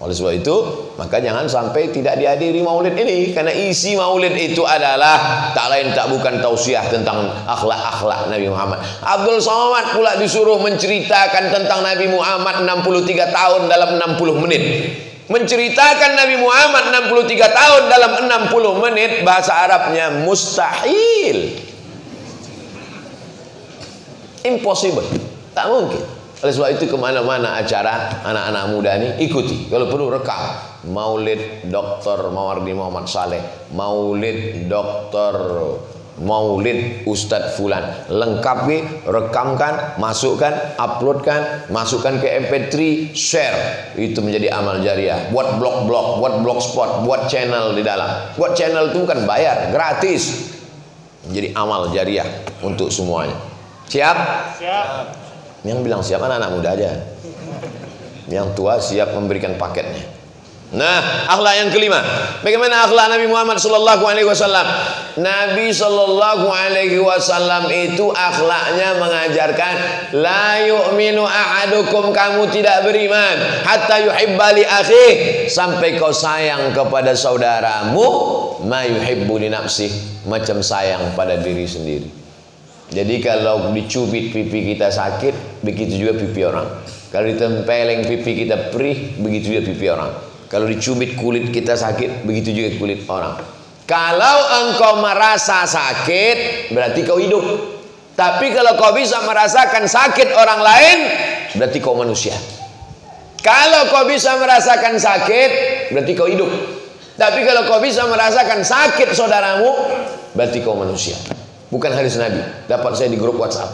Oleh sebab itu, maka jangan sampai tidak dihadiri maulid ini, karena isi maulid itu adalah tak lain tak bukan tausiah tentang akhlak-akhlak Nabi Muhammad. Abdul Somad pula disuruh menceritakan tentang Nabi Muhammad 63 tahun dalam 60 menit. Menceritakan Nabi Muhammad 63 tahun dalam 60 menit, bahasa Arabnya mustahil. Impossible. Tak mungkin. Oleh sebab itu kemana-mana acara anak-anak muda ini ikuti. Kalau perlu rekam. Maulid Dr. Mawardi Muhammad Saleh, Maulid Dr. Maulid Ustadz Fulan. Lengkapi, rekamkan, masukkan, uploadkan, masukkan ke MP3, share. Itu menjadi amal jariah. Buat blog-blog, buat blogspot, buat channel di dalam. Buat channel itu bukan bayar, gratis. Menjadi amal jariah untuk semuanya. Siap? Siap. Yang bilang siap anak-anak muda aja. Yang tua siap memberikan paketnya. Nah, akhlak yang kelima. Bagaimana akhlak Nabi Muhammad sallallahu alaihi wasallam? Nabi sallallahu alaihi wasallam itu akhlaknya mengajarkan la yu'minu ahadukum, kamu tidak beriman hatta yuhibba li akhihi, sampai kau sayang kepada saudaramu ma yuhibbu li nafsihi, macam sayang pada diri sendiri. Jadi kalau dicubit pipi kita sakit, begitu juga pipi orang. Kalau ditempeleng pipi kita perih, begitu juga pipi orang. Kalau dicubit kulit kita sakit, begitu juga kulit orang. Kalau engkau merasa sakit, berarti kau hidup. Tapi kalau kau bisa merasakan sakit orang lain, berarti kau manusia. Kalau kau bisa merasakan sakit, berarti kau hidup. Tapi kalau kau bisa merasakan sakit saudaramu, berarti kau manusia. Bukan hadis Nabi, dapat saya di grup WhatsApp.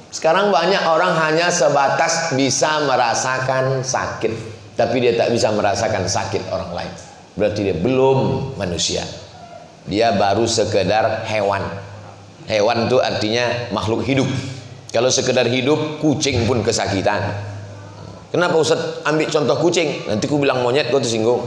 Sekarang banyak orang hanya sebatas bisa merasakan sakit, tapi dia tak bisa merasakan sakit orang lain. Berarti dia belum manusia. Dia baru sekedar hewan. Hewan itu artinya makhluk hidup. Kalau sekedar hidup, kucing pun kesakitan. Kenapa Ustaz ambil contoh kucing? Nanti ku bilang monyet, kau tersinggung.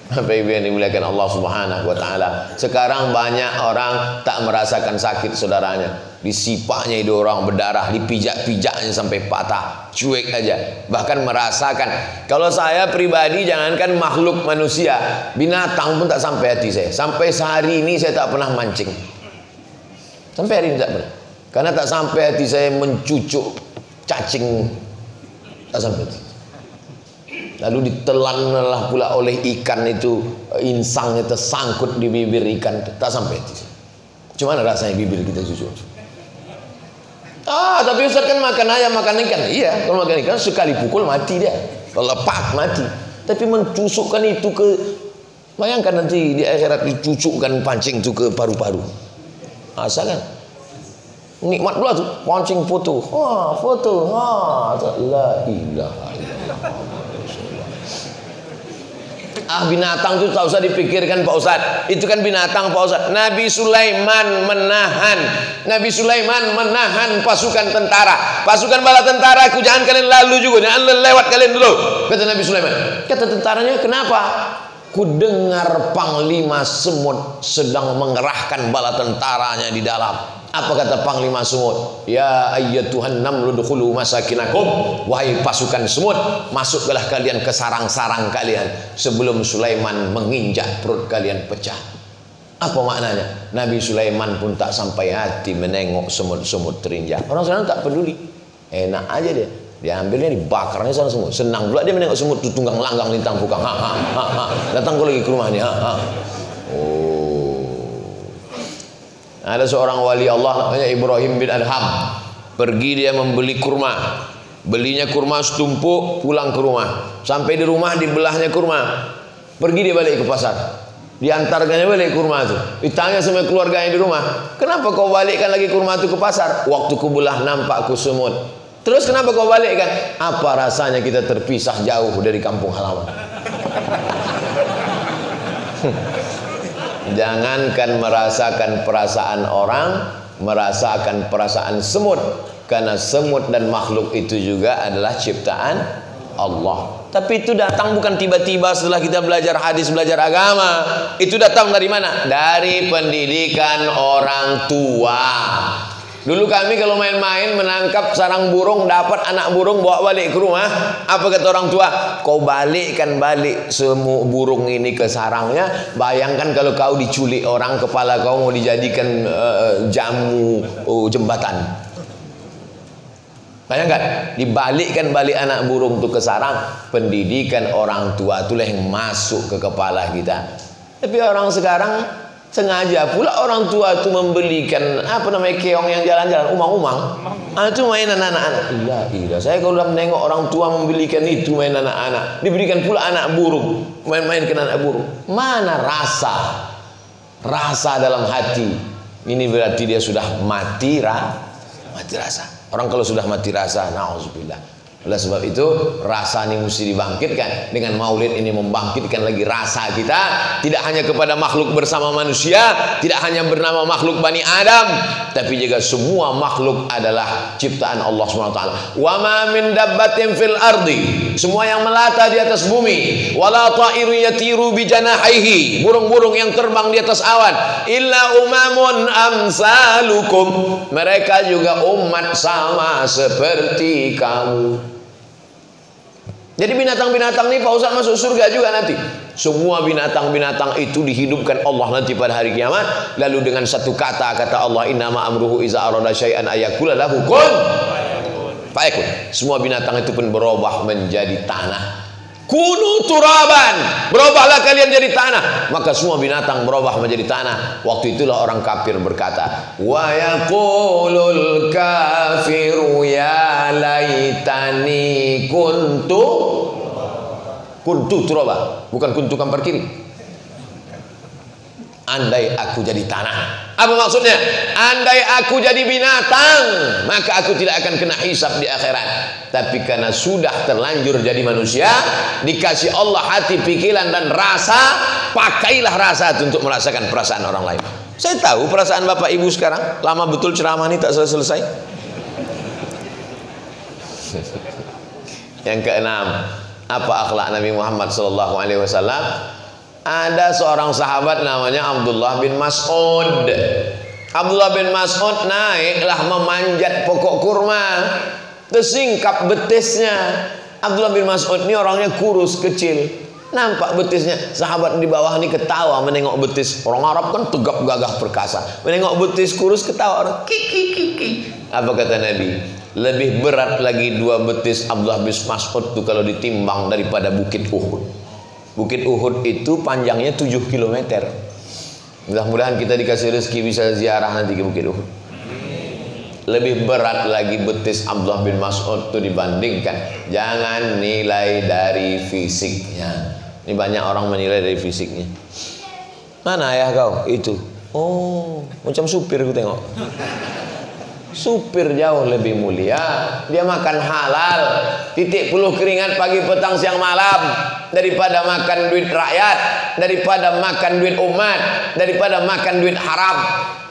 Bapak Ibu yang dimuliakan Allah Subhanahu wa taala. Sekarang banyak orang tak merasakan sakit saudaranya. disipaknya itu orang berdarah, dipijak-pijaknya sampai patah, cuek aja. Bahkan merasakan. Kalau saya pribadi, jangankan makhluk manusia, binatang pun tak sampai hati saya. Sampai sehari ini saya tak pernah mancing. Sampai hari ini tak pernah. Karena tak sampai hati saya mencucuk cacing, tak sampai hati. Lalu ditelanlah pula oleh ikan itu, insangnya tersangkut di bibir ikan, tak sampai hati. Cuma rasanya bibir kita cucuk. Tapi Ustaz kan makan ayam, makan ikan. Iya, kalau makan ikan sekali pukul mati dia. Lepak mati. Tapi mentusukkan itu ke, bayangkan nanti di akhirat dicucukkan pancing itu ke paru-paru. Asa kan? Nikmat pula tuh, pancing foto. Foto. La ilaha illallah. Binatang itu tak usah dipikirkan Pak Ustaz. Itu kan binatang Pak Ustaz. Nabi Sulaiman menahan pasukan tentara. Pasukan bala tentara, aku jangan kalian lalu juga, jangan lewat kalian dulu, kata Nabi Sulaiman. Kata tentaranya, kenapa? Ku dengar Panglima Semut sedang mengerahkan bala tentaranya di dalam. Apa kata Panglima Semut? Ya ayyatuhan namlu dukhulu masakinakum. Wahai pasukan semut, masuklah kalian ke sarang-sarang kalian sebelum Sulaiman menginjak perut kalian pecah. Apa maknanya? Nabi Sulaiman pun tak sampai hati menengok semut-semut terinjak. Orang sekarang tak peduli. Enak aja dia. Dia ambilnya, dibakarnya sana semut. Senang pula dia menengok semut tu tunggang langgang lintang pukang. Datang kau lagi ke rumah ni. Ada seorang wali Allah namanya Ibrahim bin Adham. Pergi dia membeli kurma. Belinya kurma setumpuk, pulang ke rumah. Sampai di rumah dibelahnya kurma. Pergi dia balik ke pasar. Diantarkannya balik kurma itu. Ditanya sama keluarganya di rumah, kenapa kau balikkan lagi kurma itu ke pasar? Waktu ku belah nampak ku semut. Terus kenapa kau balikkan? Apa rasanya kita terpisah jauh dari kampung halaman. Jangankan merasakan perasaan orang, merasakan perasaan semut. Karena semut dan makhluk itu juga adalah ciptaan Allah. Tapi itu datang bukan tiba-tiba setelah kita belajar hadis, belajar agama. Itu datang dari mana? Dari pendidikan orang tua. Dulu kami kalau main-main menangkap sarang burung, dapat anak burung, bawa balik ke rumah. Apa kata orang tua? Kau balikkan balik semua burung ini ke sarangnya. Bayangkan kalau kau diculik orang, kepala kau mau dijadikan jamu jembatan. Bayangkan, dibalikkan balik anak burung itu ke sarang. Pendidikan orang tua itulah yang masuk ke kepala kita. Tapi orang sekarang sengaja pula orang tua itu membelikan apa namanya keong yang jalan-jalan, umang-umang. Itu mainan anak-anak. Iya. Saya kalau sudah menengok orang tua membelikan itu mainan anak-anak, diberikan pula anak burung, main-mainkan anak burung. Mana rasa dalam hati? Ini berarti dia sudah mati rasa. Orang kalau sudah mati rasa, na'udzubillah. Oleh sebab itu rasa ini mesti dibangkitkan. Dengan maulid ini membangkitkan lagi rasa kita, tidak hanya kepada makhluk bersama manusia, tidak hanya bernama makhluk Bani Adam, tapi juga semua makhluk adalah ciptaan Allah SWT. Wa ma min dabbatin fil ardi, semua yang melata di atas bumi, wala ta'iru yatiru bi janahihi, burung-burung yang terbang di atas awan, illa umamun amsalukum, mereka juga umat sama seperti kamu. Jadi binatang-binatang ini Pak Ustaz masuk surga juga nanti. Semua binatang-binatang itu dihidupkan Allah nanti pada hari kiamat. Lalu dengan satu kata Allah, innama amruhu iza arada syai'an ayakula lahu kun fayakun. Semua binatang itu pun berubah menjadi tanah. Kunu turaban, berubahlah kalian jadi tanah. Maka semua binatang berubah menjadi tanah. Waktu itulah orang kafir berkata, wa yaqulul kafiru ya laitani kuntu turaba, bukan kuntu kampar kiri. Andai aku jadi tanah. Apa maksudnya? Andai aku jadi binatang, maka aku tidak akan kena hisab di akhirat. Tapi karena sudah terlanjur jadi manusia, dikasih Allah hati, pikiran dan rasa, pakailah rasa itu untuk merasakan perasaan orang lain. Saya tahu perasaan Bapak Ibu sekarang. Lama betul ceramah ini tak selesai. Yang keenam, apa akhlak Nabi Muhammad SAW? Ada seorang sahabat namanya Abdullah bin Mas'ud. Abdullah bin Mas'ud naiklah memanjat pokok kurma, tersingkap betisnya. Abdullah bin Mas'ud ini orangnya kurus kecil, nampak betisnya. Sahabat di bawah ini ketawa menengok betis. Orang Arab kan tegap gagah perkasa, menengok betis kurus ketawa orang. Kiki. Apa kata Nabi? Lebih berat lagi dua betis Abdullah bin Mas'ud itu kalau ditimbang daripada Bukit Uhud. Bukit Uhud itu panjangnya 7 km. Mudah-mudahan kita dikasih rezeki bisa ziarah nanti ke Bukit Uhud. Lebih berat lagi betis Abdullah bin Mas'ud itu dibandingkan. Jangan nilai dari fisiknya. Ini banyak orang menilai dari fisiknya. Mana ayah kau? Itu. Oh, macam supir aku tengok. Supir jauh lebih mulia, dia makan halal, titik puluh keringat pagi petang siang malam, daripada makan duit rakyat, daripada makan duit umat, daripada makan duit haram.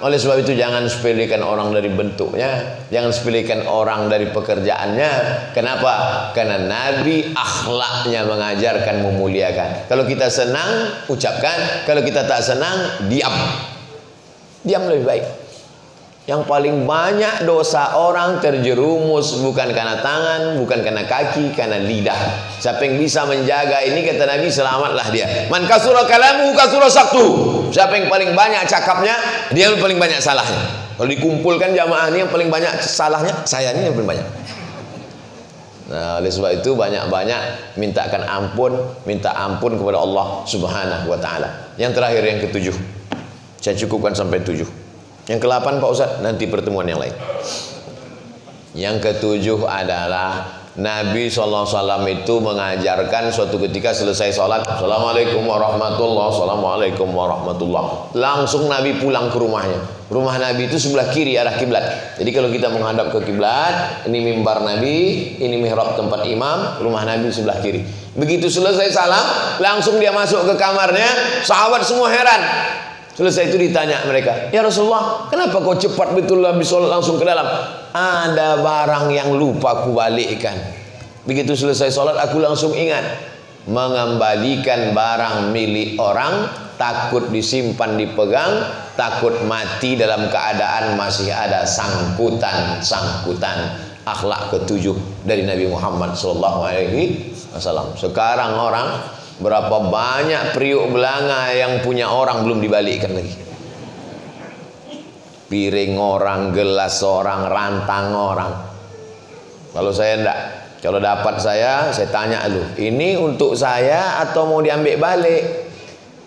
Oleh sebab itu jangan sepelekan orang dari bentuknya, jangan sepelekan orang dari pekerjaannya. Kenapa? Karena Nabi akhlaknya mengajarkan memuliakan. Kalau kita senang, ucapkan. Kalau kita tak senang, diam. Diam lebih baik. Yang paling banyak dosa orang terjerumus bukan karena tangan, bukan karena kaki, karena lidah. Siapa yang bisa menjaga ini, kata Nabi, selamatlah dia. Man kasura kalamu kasura saktu. Siapa yang paling banyak cakapnya, dia yang paling banyak salahnya. Kalau dikumpulkan jamaah ini yang paling banyak salahnya, saya ini yang paling banyak. Nah, oleh sebab itu banyak-banyak mintakan ampun, minta ampun kepada Allah Subhanahu wa taala. Yang terakhir, yang ketujuh. Saya cukupkan sampai 7. Yang ke-8 Pak Ustaz, nanti pertemuan yang lain. Yang ke-7 adalah Nabi SAW itu mengajarkan suatu ketika selesai sholat, Assalamualaikum warahmatullahi wabarakatuh, Assalamualaikum warahmatullahi wabarakatuh. Langsung Nabi pulang ke rumahnya. Rumah Nabi itu sebelah kiri arah kiblat. Jadi kalau kita menghadap ke kiblat, ini mimbar Nabi, ini mihrab tempat imam, rumah Nabi sebelah kiri. Begitu selesai salam, langsung dia masuk ke kamarnya. Sahabat semua heran. Selesai itu ditanya mereka, ya Rasulullah, kenapa kau cepat betul habis sholat langsung ke dalam? Ada barang yang lupa aku balikkan. Begitu selesai sholat aku langsung ingat. Mengembalikan barang milik orang, takut disimpan dipegang, takut mati dalam keadaan masih ada sangkutan. Akhlak ke-7 dari Nabi Muhammad SAW. Sekarang orang, berapa banyak periuk belanga yang punya orang belum dibalikkan lagi. Piring orang, gelas orang, rantang orang. Kalau saya enggak, kalau dapat saya tanya dulu, ini untuk saya atau mau diambil balik?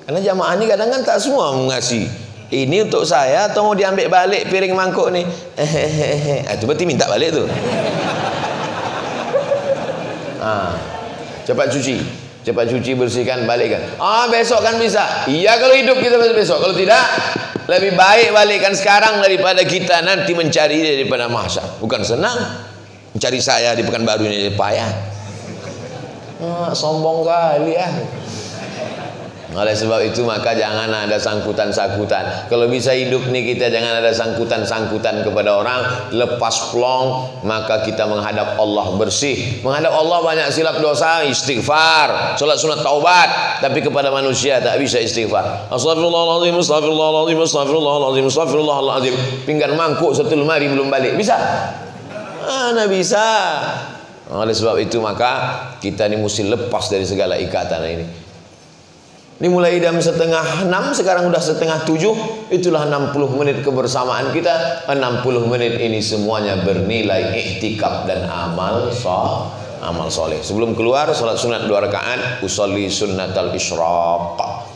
Karena jamaah ini kadang kan tak semua mengasih. Ini untuk saya atau mau diambil balik piring mangkuk nih? Itu berarti minta balik tuh. Cepat cuci, bersihkan, balikkan. Besok kan bisa. Iya kalau hidup kita besok. Kalau tidak, lebih baik balikkan sekarang daripada kita nanti mencari daripada mahsyar. Bukan senang mencari saya di Pekanbaru ini payah. Sombong kali ya. Oleh sebab itu maka jangan ada sangkutan-sangkutan. Kalau bisa hidup nih kita jangan ada sangkutan-sangkutan kepada orang. Lepas plong, maka kita menghadap Allah bersih. Menghadap Allah banyak silap dosa, istighfar, salat sunat taubat. Tapi kepada manusia tak bisa istighfar. Astagfirullahaladzim, astagfirullahaladzim, astagfirullahaladzim, astagfirullahaladzim. Pinggan mangkuk satu lemari belum balik. Bisa? Mana bisa? Oleh sebab itu maka kita ini mesti lepas dari segala ikatan ini. Ini mulai jam 5:30, sekarang udah 6:30. Itulah 60 menit kebersamaan kita. 60 menit ini semuanya bernilai iktikaf dan amal soleh. Sebelum keluar salat sunat 2 rakaat, usolli sunnatal isyraq.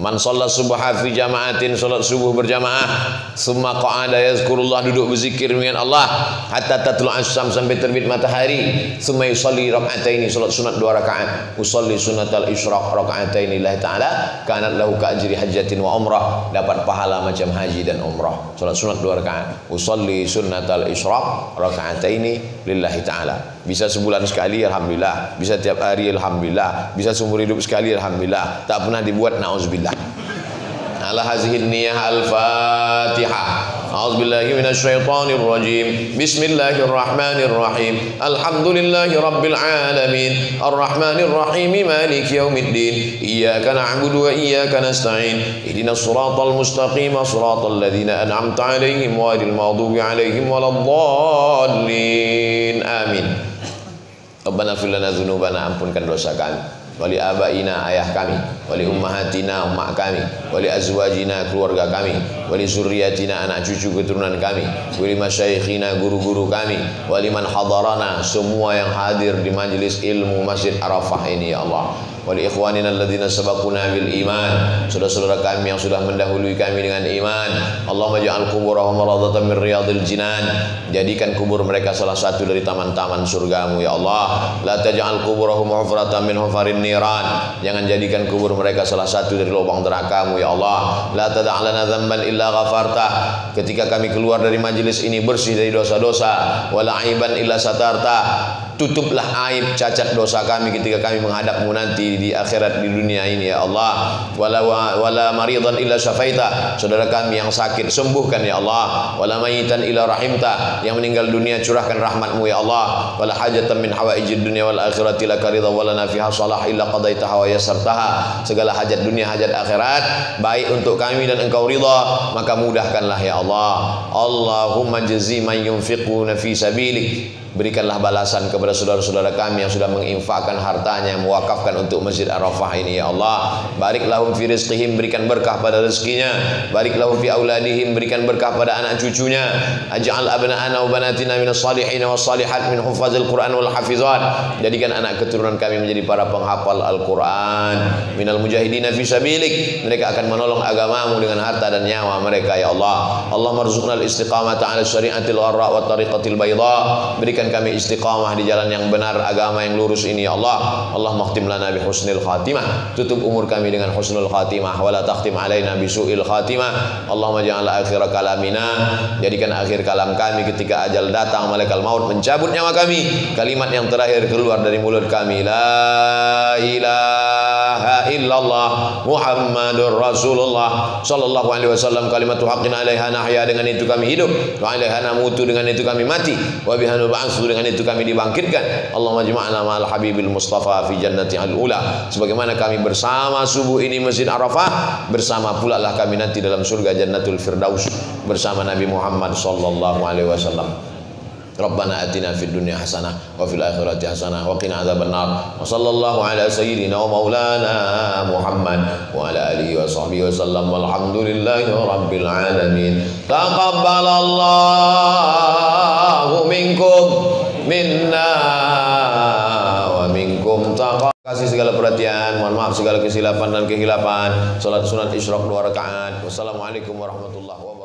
Man shalla subha fi jama'atin, salat subuh berjamaah, summa qa'ada yazkurullah, duduk berzikir dengan Allah hatta tatlu'as syams, sampai terbit matahari, summa yusalli raka'ataini, salat sunat 2 rakaat, usolli sunnatal isyraq raka'ataini lillahi ta'ala, kanat lahu ka'ajri hajjatin wa umrah, dapat pahala macam haji dan umrah. Salat sunat 2 rakaat, usolli sunnatal isyraq raka'ataini lillahi ta'ala. Bisa sebulan sekali alhamdulillah, bisa tiap hari alhamdulillah, bisa seumur hidup sekali alhamdulillah, tak pernah dibuat na'udzubillah. Ala hazihin niyah al-Fatihah. A'udzubillahi minasyaitonir rajim. Bismillahirrahmanirrahim. Alhamdulillahi rabbil alamin. Arrahmanir rahim. Maliki yaumiddin. Iyyaka na'budu wa iyyaka nasta'in. Ihdinas siratal mustaqim, siratal ladzina an'amta 'alaihim ghairil maghdubi 'alaihim waladdallin. Amin. Rabbana fir lana dzunubana, ampunkan dosa kami, wali abaina, ayah kami, wali ummahatina, ummak kami, wali azwajina, keluarga kami, wali zurriyatina, anak cucu keturunan kami, wali masyayikhina, guru-guru kami, wali man hadarana, semua yang hadir di majelis ilmu Masjid Arafah ini ya Allah, wali ikhwanina alladzina sabaquna bil iman, saudara-saudara kami yang sudah mendahului kami dengan iman. Allahumma ja'al kuburahum rawdatan min riyadil jinan, jadikan kubur mereka salah satu dari taman-taman surgamu ya Allah. La taj'al kuburahum hufratan min hufarin niran, jangan jadikan kubur mereka salah satu dari lubang neraka-Mu ya Allah. La tada' lana dzamban illa ghafartah, ketika kami keluar dari majelis ini bersih dari dosa-dosa, wala aiban illa satartah, tutuplah aib cacat dosa kami ketika kami menghadap-Mu nanti di akhirat, di dunia ini ya Allah. Wala maridan illa syafaita, saudara kami yang sakit sembuhkan ya Allah. Wala mayitan illa rahimta, yang meninggal dunia curahkan rahmat-Mu ya Allah. Wala hajatan min hawaijid dunya wal akhirati laka ridha wala nafiha salah illa qadaitaha wa yassartaha, segala hajat dunia hajat akhirat baik untuk kami dan Engkau ridha, maka mudahkanlah ya Allah. Allahumma jazi man yunfiquna fi sabilik, berikanlah balasan kepada saudara-saudara kami yang sudah menginfakkan hartanya, mewakafkan untuk Masjid Arafah ini ya Allah. Barik lahum fi rizqihim, berikan berkah pada rezekinya. Barik lahum fi auladihim, berikan berkah pada anak cucunya. Aj'al abna'ana wa banatina minas salihin was salihat min hufazil Quran wal hafizat, jadikan anak keturunan kami menjadi para penghafal Al-Quran. Minal mujahidina fi sabilik, mereka akan menolong agamamu dengan harta dan nyawa mereka ya Allah. Allahumma rzuqna al-istiqamata 'ala syari'atil gharra wa tariqatil bayda, berikan kami istiqamah di jalan yang benar, agama yang lurus ini ya Allah. Allahumma khtim lana bi husnil khatimah, tutup umur kami dengan husnul khatimah, wala takhtim alaina bi su'il khatimah. Allahumma ja'al akhir kalamina, jadikan akhir kalam kami ketika ajal datang malaikat maut mencabut nyawa kami, kalimat yang terakhir keluar dari mulut kami, la ilaha illallah Muhammadur Rasulullah sallallahu alaihi wasallam, kalimatu haqqin 'alaiha nahya, dengan itu kami hidup, wa 'alaiha namutu, dengan itu kami mati, wa biha nub'atsu, dengan itu kami dibangkitkan. Allahumma jama'na ma'al habibil mustafa fi jannati al-ula, sebagaimana kami bersama subuh ini Masjid Arafah, bersama pula lah kami nanti dalam surga Jannatul Firdaus bersama Nabi Muhammad sallallahu alaihi wasallam. Rabbana atina fid dunya hasanah wa fil akhirati hasanah wa qina adzabannar. Wa sallallahu ala sayyidina wa maulana Muhammad wa ala alihi wa sahbihi wasallam. Walhamdulillahi rabbil alamin. Taqabbalallahu minkum minna wa minkum taqabbal. Kasih segala perhatian, mohon maaf segala kesilapan dan kehilapan. Salat sunat isyraq 2 rakaat. Wassalamualaikum warahmatullahi wabarakatuh.